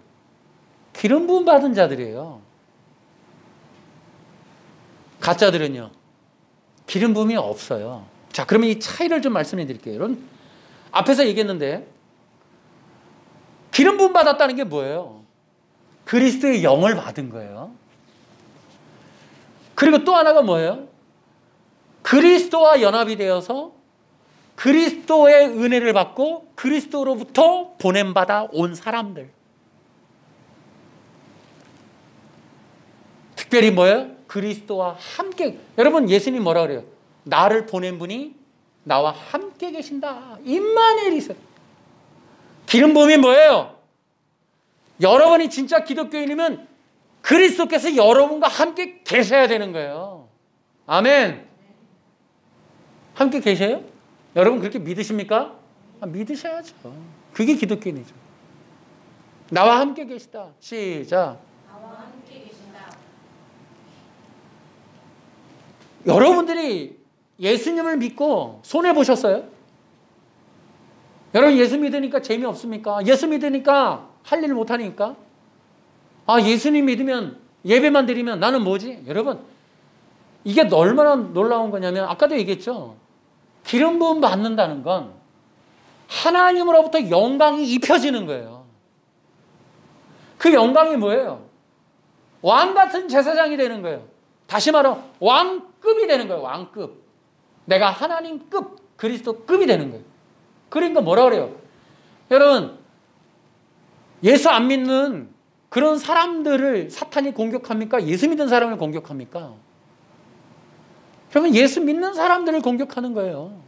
기름 부음 받은 자들이에요. 가짜들은요, 기름 부음이 없어요. 자, 그러면 이 차이를 좀 말씀해 드릴게요. 여러분, 앞에서 얘기했는데 기름 부음 받았다는 게 뭐예요? 그리스도의 영을 받은 거예요. 그리고 또 하나가 뭐예요? 그리스도와 연합이 되어서 그리스도의 은혜를 받고 그리스도로부터 보냄받아 온 사람들. 특별히 뭐예요? 그리스도와 함께. 여러분, 예수님 뭐라 그래요? 나를 보낸 분이 나와 함께 계신다. 임마누엘이세요. 기름 부음이 뭐예요? 여러분이 진짜 기독교인이면 그리스도께서 여러분과 함께 계셔야 되는 거예요. 아멘. 함께 계셔요? 여러분 그렇게 믿으십니까? 믿으셔야죠. 그게 기독교인이죠. 나와 함께 계시다. 시작. 나와 함께 계신다. 여러분들이 예수님을 믿고 손해보셨어요? 여러분, 예수 믿으니까 재미없습니까? 예수 믿으니까 할 일 못하니까? 아, 예수님 믿으면 예배만 드리면 나는 뭐지? 여러분, 이게 얼마나 놀라운 거냐면 아까도 얘기했죠. 기름 부음 받는다는 건 하나님으로부터 영광이 입혀지는 거예요. 그 영광이 뭐예요? 왕 같은 제사장이 되는 거예요. 다시 말하면 왕급이 되는 거예요. 왕급. 내가 하나님급, 그리스도급이 되는 거예요. 그러니까 뭐라 그래요? 여러분, 예수 안 믿는 그런 사람들을 사탄이 공격합니까? 예수 믿는 사람을 공격합니까? 그러면 예수 믿는 사람들을 공격하는 거예요.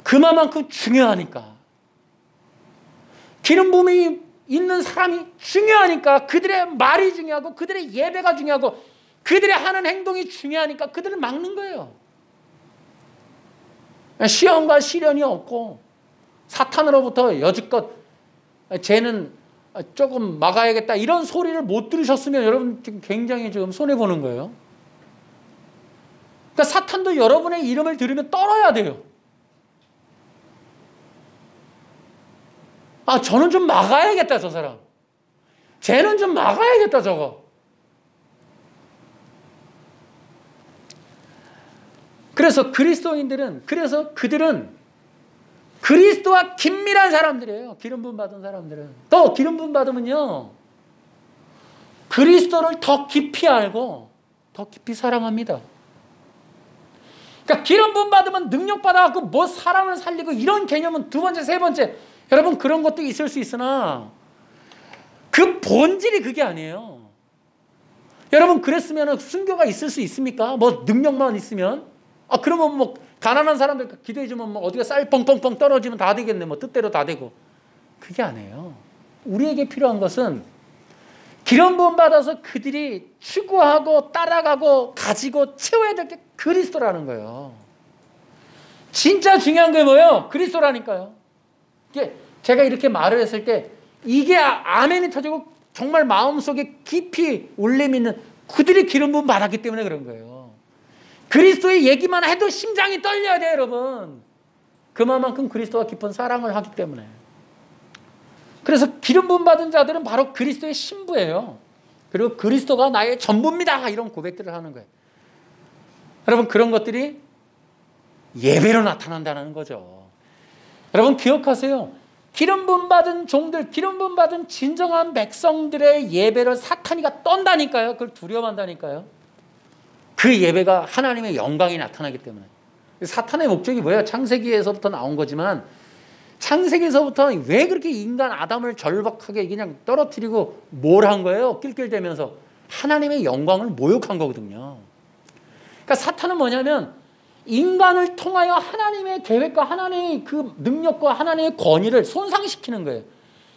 그만큼 중요하니까. 기름 부음이 있는 사람이 중요하니까, 그들의 말이 중요하고 그들의 예배가 중요하고 그들의 하는 행동이 중요하니까 그들을 막는 거예요. 시험과 시련이 없고 사탄으로부터 여지껏 쟤는 조금 막아야겠다 이런 소리를 못 들으셨으면 여러분 지금 굉장히 지금 손해보는 거예요. 그러니까 사탄도 여러분의 이름을 들으면 떨어야 돼요. 아, 저는 좀 막아야겠다, 저 사람. 쟤는 좀 막아야겠다, 저거. 그래서 그들은 그리스도와 긴밀한 사람들이에요. 기름 부음 받은 사람들은. 또 기름 부음 받으면요, 그리스도를 더 깊이 알고 더 깊이 사랑합니다. 그러니까 기름 부음 받으면 능력 받아갖고 뭐 사람을 살리고 이런 개념은 두 번째, 세 번째, 여러분 그런 것도 있을 수 있으나 그 본질이 그게 아니에요. 여러분 그랬으면 순교가 있을 수 있습니까? 뭐 능력만 있으면? 아, 그러면 뭐 가난한 사람들 기도해주면 뭐 어디가 쌀 뻥뻥뻥 떨어지면 다 되겠네. 뭐 뜻대로 다 되고. 그게 아니에요. 우리에게 필요한 것은 기름 부음 받아서 그들이 추구하고 따라가고 가지고 채워야 될 게 그리스도라는 거예요. 진짜 중요한 게 뭐예요? 그리스도라니까요. 제가 이렇게 말을 했을 때 이게 아멘이 터지고 정말 마음속에 깊이 울림이 있는 그들이 기름 부음 받았기 때문에 그런 거예요. 그리스도의 얘기만 해도 심장이 떨려야 돼요, 여러분. 그만큼 그리스도와 깊은 사랑을 하기 때문에. 그래서 기름 부음 받은 자들은 바로 그리스도의 신부예요. 그리고 그리스도가 나의 전부입니다, 이런 고백들을 하는 거예요. 여러분 그런 것들이 예배로 나타난다는 거죠. 여러분 기억하세요. 기름 부음 받은 종들, 기름 부음 받은 진정한 백성들의 예배를 사탄이가 떤다니까요. 그걸 두려워한다니까요. 그 예배가 하나님의 영광이 나타나기 때문에. 사탄의 목적이 뭐예요? 창세기에서부터 나온 거지만 창세기에서부터 왜 그렇게 인간 아담을 절박하게 그냥 떨어뜨리고 뭘 한 거예요? 낄낄대면서 하나님의 영광을 모욕한 거거든요. 그러니까 사탄은 뭐냐면 인간을 통하여 하나님의 계획과 하나님의 그 능력과 하나님의 권위를 손상시키는 거예요.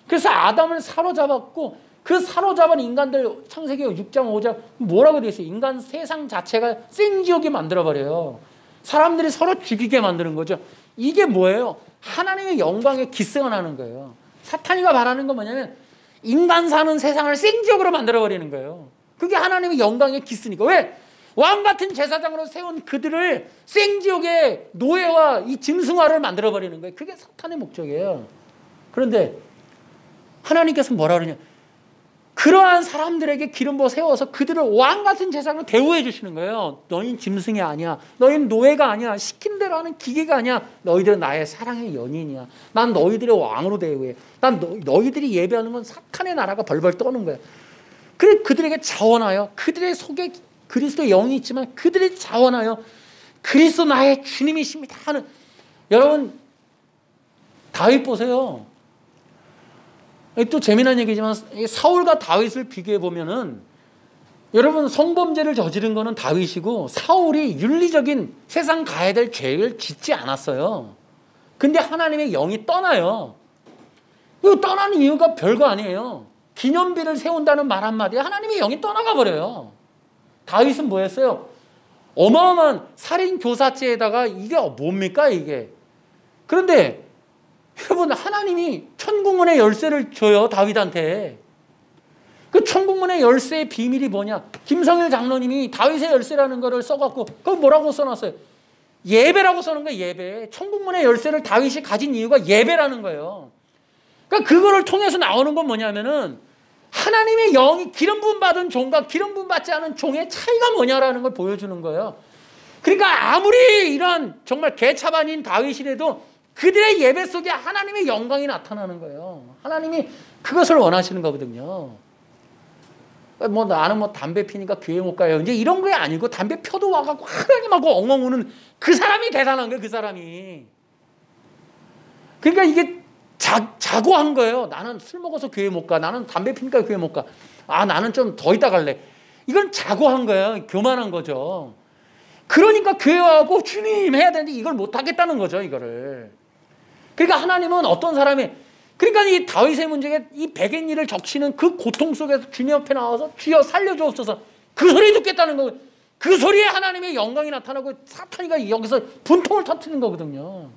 그래서 아담을 사로잡았고 그 사로잡은 인간들 창세기 6장 5장 뭐라고 되어 있어요? 인간 세상 자체가 생지옥이 만들어버려요. 사람들이 서로 죽이게 만드는 거죠. 이게 뭐예요? 하나님의 영광에 기스가 나는 거예요. 사탄이가 바라는 건 뭐냐면 인간 사는 세상을 생지옥으로 만들어버리는 거예요. 그게 하나님의 영광에 기스니까. 왜? 왕같은 제사장으로 세운 그들을 생지옥의 노예와 이 짐승화를 만들어버리는 거예요. 그게 사탄의 목적이에요. 그런데 하나님께서 뭐라 그러냐? 그러한 사람들에게 기름 부어 세워서 그들을 왕같은 제사장으로 대우해 주시는 거예요. 너희는 짐승이 아니야. 너희는 노예가 아니야. 시킨 대로 하는 기계가 아니야. 너희들은 나의 사랑의 연인이야. 난 너희들의 왕으로 대우해. 난 너희들이 예배하는 건 사탄의 나라가 벌벌 떠는 거야. 그래 그들에게 자원하여 그들의 속에 그리스도의 영이 있지만 그들이 자원하여 그리스도 나의 주님이십니다 하는. 여러분 다윗 보세요. 또 재미난 얘기지만 사울과 다윗을 비교해 보면은 여러분 성범죄를 저지른 거는 다윗이고 사울이 윤리적인 세상 가야 될 죄를 짓지 않았어요. 근데 하나님의 영이 떠나요. 이 떠나는 이유가 별거 아니에요. 기념비를 세운다는 말 한마디에 하나님의 영이 떠나가 버려요. 다윗은 뭐였어요? 어마어마한 살인 교사죄에다가 이게 뭡니까 이게. 그런데 여러분 하나님이 천국문의 열쇠를 줘요 다윗한테. 그 천국문의 열쇠의 비밀이 뭐냐? 김성일 장로님이 다윗의 열쇠라는 거를 써갖고 그걸 뭐라고 써놨어요? 예배라고 써놓은 거예요. 예배. 천국문의 열쇠를 다윗이 가진 이유가 예배라는 거예요. 그러니까 그거를 통해서 나오는 건 뭐냐면은 하나님의 영이 기름 부음 받은 종과 기름 부음 받지 않은 종의 차이가 뭐냐라는 걸 보여주는 거예요. 그러니까 아무리 이런 정말 개차반인 다윗이라도 그들의 예배 속에 하나님의 영광이 나타나는 거예요. 하나님이 그것을 원하시는 거거든요. 뭐 나는 뭐 담배 피니까 교회 못 가요. 이제 이런 게 아니고 담배 펴도 와갖고 하나님하고 엉엉 우는 그 사람이 대단한 거예요. 그 사람이. 그러니까 이게 자고한 거예요. 나는 술 먹어서 교회 못 가. 나는 담배 피니까 교회 못 가. 아 나는 좀 더 이따 갈래. 이건 자고한 거예요. 교만한 거죠. 그러니까 교회하고 주님 해야 되는데 이걸 못 하겠다는 거죠, 이거를. 그러니까 하나님은 어떤 사람이, 그러니까 이 다윗의 문제가 이 백엔일을 적시는 그 고통 속에서 주님 앞에 나와서 주여 살려주옵소서 그 소리 듣겠다는 거예요. 그 소리에 하나님의 영광이 나타나고 사탄이가 여기서 분통을 터뜨리는 거거든요.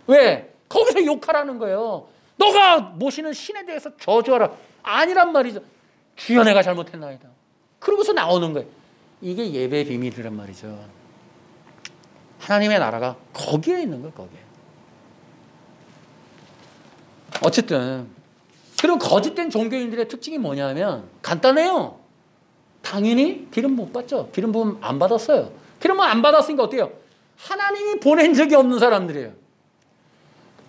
왜? 거기서 욕하라는 거예요. 너가 모시는 신에 대해서 저주하라. 아니란 말이죠. 주여 내가 잘못했나이다. 그러고서 나오는 거예요. 이게 예배의 비밀이란 말이죠. 하나님의 나라가 거기에 있는 거예요. 거기에. 어쨌든 그리고 거짓된 종교인들의 특징이 뭐냐면 간단해요. 당연히 기름 못 받죠. 기름 부음 안 받았어요. 기름 부음 안 받았으니까 어때요? 하나님이 보낸 적이 없는 사람들이에요.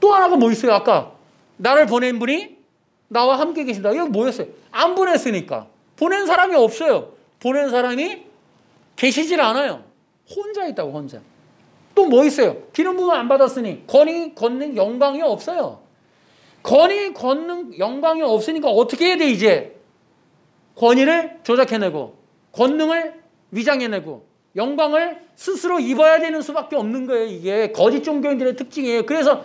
또 하나가 뭐 있어요? 아까 나를 보낸 분이 나와 함께 계신다. 이거 뭐였어요? 안 보냈으니까. 보낸 사람이 없어요. 보낸 사람이 계시질 않아요. 혼자 있다고, 혼자. 또 뭐 있어요? 기름 부음 안 받았으니 권위, 권능, 영광이 없어요. 권위, 권능, 영광이 없으니까 어떻게 해야 돼, 이제? 권위를 조작해내고, 권능을 위장해내고, 영광을 스스로 입어야 되는 수밖에 없는 거예요, 이게. 거짓 종교인들의 특징이에요. 그래서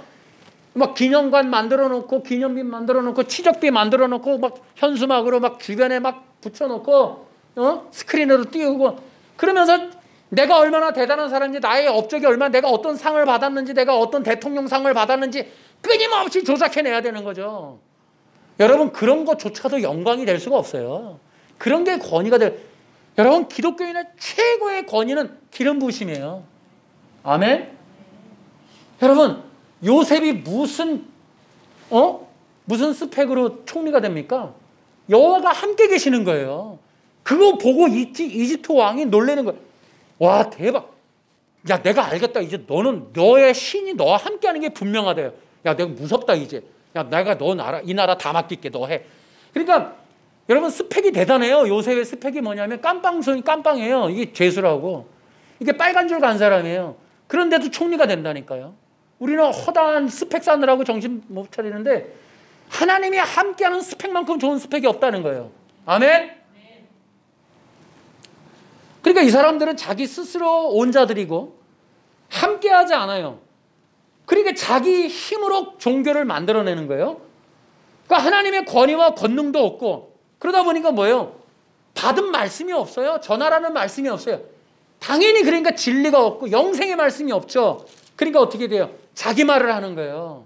막 기념관 만들어 놓고, 기념비 만들어 놓고, 치적비 만들어 놓고, 막 현수막으로 막 주변에 막 붙여놓고, 스크린으로 띄우고, 그러면서 내가 얼마나 대단한 사람인지, 나의 업적이 얼마나, 내가 어떤 상을 받았는지, 내가 어떤 대통령상을 받았는지 끊임없이 조작해내야 되는 거죠. 여러분, 그런 것조차도 영광이 될 수가 없어요. 그런 게 권위가 여러분, 기독교인의 최고의 권위는 기름 부으심이에요. 아멘? 여러분, 요셉이 무슨 스펙으로 총리가 됩니까? 여호와가 함께 계시는 거예요. 그거 보고 이집트 왕이 놀라는 거예요. 와, 대박. 야, 내가 알겠다. 이제 너의 신이 너와 함께 하는 게 분명하다. 야, 내가 무섭다, 이제. 야, 내가 이 나라 다 맡길게, 너 해. 그러니까, 여러분, 스펙이 대단해요. 요셉의 스펙이 뭐냐면, 깜빵이에요. 이게 죄수라고. 이게 빨간 줄 간 사람이에요. 그런데도 총리가 된다니까요. 우리는 허다한 스펙 쌓느라고 정신 못 차리는데, 하나님이 함께하는 스펙만큼 좋은 스펙이 없다는 거예요. 아멘? 그러니까 이 사람들은 자기 스스로 온자들이고, 함께하지 않아요. 그러니까 자기 힘으로 종교를 만들어내는 거예요. 그러니까 하나님의 권위와 권능도 없고, 그러다 보니까 뭐예요? 받은 말씀이 없어요. 전하라는 말씀이 없어요. 당연히 그러니까 진리가 없고 영생의 말씀이 없죠. 그러니까 어떻게 돼요? 자기 말을 하는 거예요.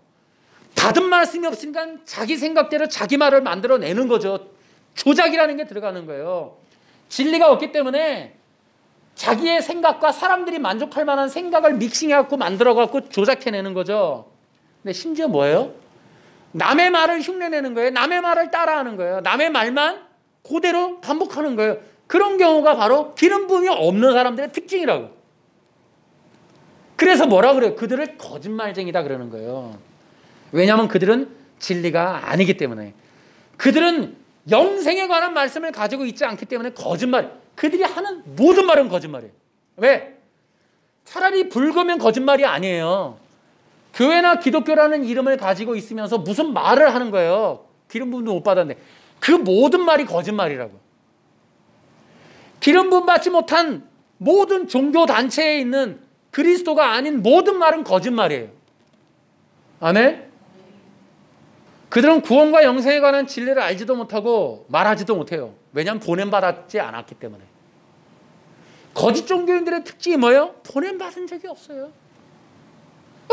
받은 말씀이 없으니까 자기 생각대로 자기 말을 만들어내는 거죠. 조작이라는 게 들어가는 거예요. 진리가 없기 때문에 자기의 생각과 사람들이 만족할 만한 생각을 믹싱해갖고 만들어갖고 조작해내는 거죠. 근데 심지어 뭐예요? 남의 말을 흉내내는 거예요. 남의 말을 따라하는 거예요. 남의 말만 그대로 반복하는 거예요. 그런 경우가 바로 기름 부음이 없는 사람들의 특징이라고. 그래서 뭐라 그래요? 그들을 거짓말쟁이다 그러는 거예요. 왜냐하면 그들은 진리가 아니기 때문에. 그들은 영생에 관한 말씀을 가지고 있지 않기 때문에 거짓말. 그들이 하는 모든 말은 거짓말이에요. 왜? 차라리 불교면 거짓말이 아니에요. 교회나 기독교라는 이름을 가지고 있으면서 무슨 말을 하는 거예요. 기름 부음도 못 받았는데. 그 모든 말이 거짓말이라고. 기름 부음 받지 못한 모든 종교 단체에 있는 그리스도가 아닌 모든 말은 거짓말이에요. 아멘? 그들은 구원과 영생에 관한 진리를 알지도 못하고 말하지도 못해요. 왜냐하면 보냄받았지 않았기 때문에. 거짓 종교인들의 특징이 뭐예요? 보냄받은 적이 없어요.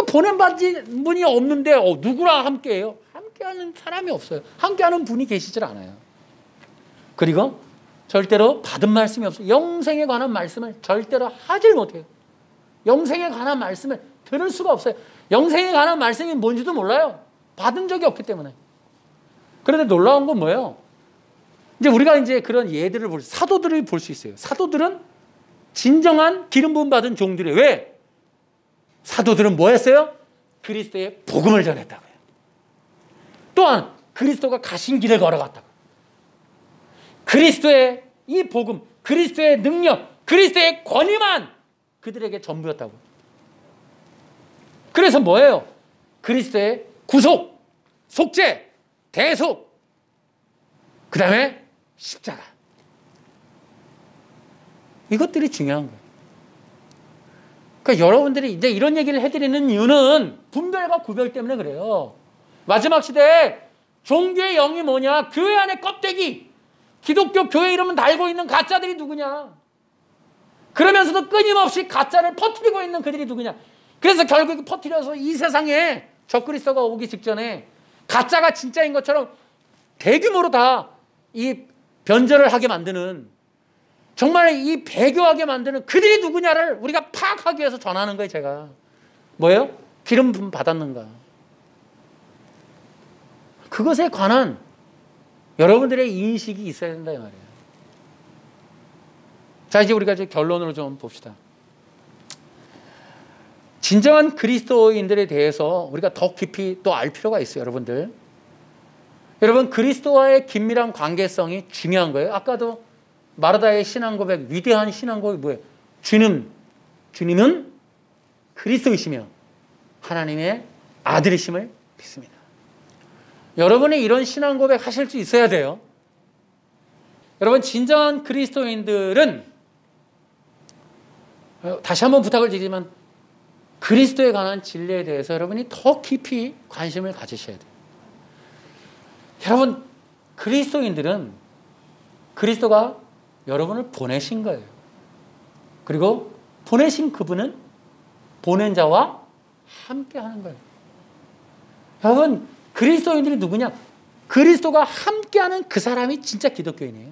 보냄받은 분이 없는데 누구랑 함께해요? 함께하는 사람이 없어요. 함께하는 분이 계시질 않아요. 그리고 절대로 받은 말씀이 없어요. 영생에 관한 말씀을 절대로 하질 못해요. 영생에 관한 말씀을 들을 수가 없어요. 영생에 관한 말씀이 뭔지도 몰라요. 받은 적이 없기 때문에. 그런데 놀라운 건 뭐예요? 이제 우리가 이제 그런 예들을 사도들을 볼 수 있어요. 사도들은 진정한 기름 부음 받은 종들이에요. 왜? 사도들은 뭐 했어요? 그리스도의 복음을 전했다고요. 또한 그리스도가 가신 길을 걸어갔다고. 그리스도의 이 복음, 그리스도의 능력, 그리스도의 권위만 그들에게 전부였다고. 그래서 뭐예요? 그리스도의 구속, 속죄, 대속, 그 다음에 십자가. 이것들이 중요한 거예요. 그러니까 여러분들이 이제 이런 얘기를 해드리는 이유는 분별과 구별 때문에 그래요. 마지막 시대에 종교의 영이 뭐냐? 교회 안에 껍데기, 기독교 교회 이름은 달고 있는 가짜들이 누구냐? 그러면서도 끊임없이 가짜를 퍼뜨리고 있는 그들이 누구냐? 그래서 결국 퍼뜨려서 이 세상에 적그리스도가 오기 직전에 가짜가 진짜인 것처럼 대규모로 다 이 변절을 하게 만드는, 정말 이 배교하게 만드는 그들이 누구냐를 우리가 파악하기 위해서 전하는 거예요. 제가 뭐예요? 기름 부음 받았는가? 그것에 관한 여러분들의 인식이 있어야 된다 이 말이에요. 자, 이제 우리가 이제 결론으로 좀 봅시다. 진정한 그리스도인들에 대해서 우리가 더 깊이 또 알 필요가 있어요. 여러분 그리스도와의 긴밀한 관계성이 중요한 거예요. 아까도 마르다의 신앙 고백, 위대한 신앙 고백이 뭐예요? 주님은 그리스도이시며 하나님의 아들이심을 믿습니다. 여러분이 이런 신앙 고백 하실 수 있어야 돼요. 여러분 진정한 그리스도인들은, 다시 한번 부탁을 드리지만, 그리스도에 관한 진리에 대해서 여러분이 더 깊이 관심을 가지셔야 돼요. 여러분 그리스도인들은 그리스도가 여러분을 보내신 거예요. 그리고 보내신 그분은 보낸 자와 함께 하는 거예요. 여러분 그리스도인들이 누구냐? 그리스도가 함께하는 그 사람이 진짜 기독교인이에요.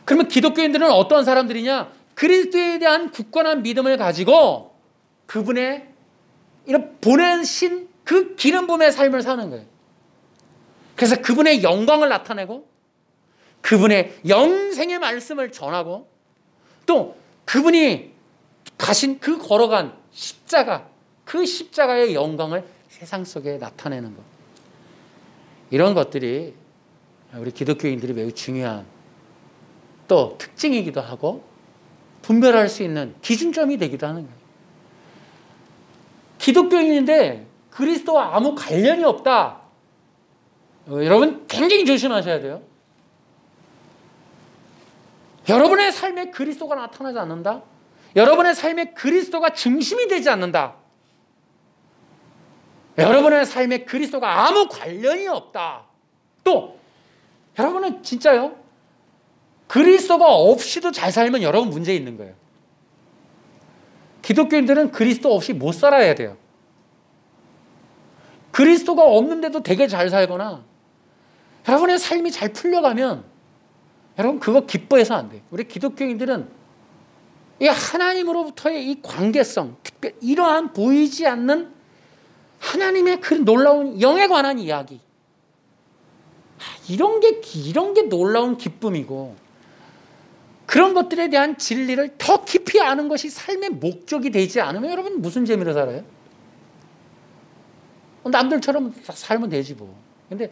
그러면 기독교인들은 어떤 사람들이냐? 그리스도에 대한 굳건한 믿음을 가지고 그분의 이런 보내신 그 기름 부음의 삶을 사는 거예요. 그래서 그분의 영광을 나타내고 그분의 영생의 말씀을 전하고 또 그분이 가신 그 걸어간 십자가, 그 십자가의 영광을 세상 속에 나타내는 것. 이런 것들이 우리 기독교인들이 매우 중요한 또 특징이기도 하고 분별할 수 있는 기준점이 되기도 하는 거예요. 기독교인인데 그리스도와 아무 관련이 없다. 여러분 굉장히 조심하셔야 돼요. 여러분의 삶에 그리스도가 나타나지 않는다. 여러분의 삶에 그리스도가 중심이 되지 않는다. 여러분의 삶에 그리스도가 아무 관련이 없다. 또 여러분은 진짜요? 그리스도가 없이도 잘 살면 여러분 문제 있는 거예요. 기독교인들은 그리스도 없이 못 살아야 돼요. 그리스도가 없는데도 되게 잘 살거나 여러분의 삶이 잘 풀려가면 여러분 그거 기뻐해서 안 돼요. 우리 기독교인들은 이 하나님으로부터의 이 관계성, 특별히 이러한 보이지 않는 하나님의 그 놀라운 영에 관한 이야기, 이런 게 놀라운 기쁨이고 그런 것들에 대한 진리를 더 깊이 아는 것이 삶의 목적이 되지 않으면 여러분 무슨 재미로 살아요? 남들처럼 살면 되지 뭐. 근데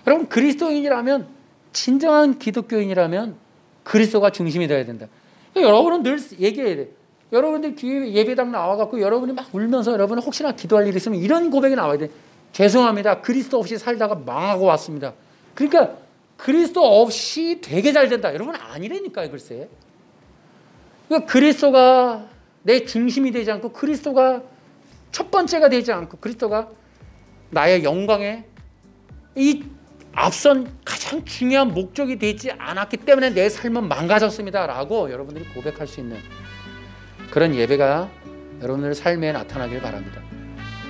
여러분 그리스도인이라면, 진정한 기독교인이라면 그리스도가 중심이 되어야 된다. 여러분은 늘 얘기해야 돼. 여러분들 예배당 나와갖고 여러분이 막 울면서 여러분은 혹시나 기도할 일 있으면 이런 고백이 나와야 돼. 죄송합니다. 그리스도 없이 살다가 망하고 왔습니다. 그러니까 그리스도 없이 되게 잘 된다. 여러분 아니라니까요, 글쎄. 그러니까 그리스도가 내 중심이 되지 않고 그리스도가 첫 번째가 되지 않고 그리스도가 나의 영광에 이 앞선 가장 중요한 목적이 되지 않았기 때문에 내 삶은 망가졌습니다 라고 여러분들이 고백할 수 있는 그런 예배가 여러분들 삶에 나타나길 바랍니다.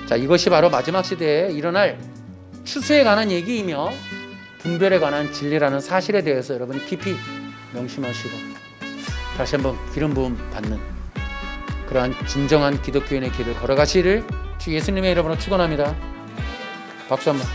자, 이것이 바로 마지막 시대에 일어날 추수에 관한 얘기이며 분별에 관한 진리라는 사실에 대해서 여러분이 깊이 명심하시고 다시 한번 기름 부음 받는 그러한 진정한 기독교인의 길을 걸어가시를 주 예수님의 이름으로 축원합니다. 박수 한번.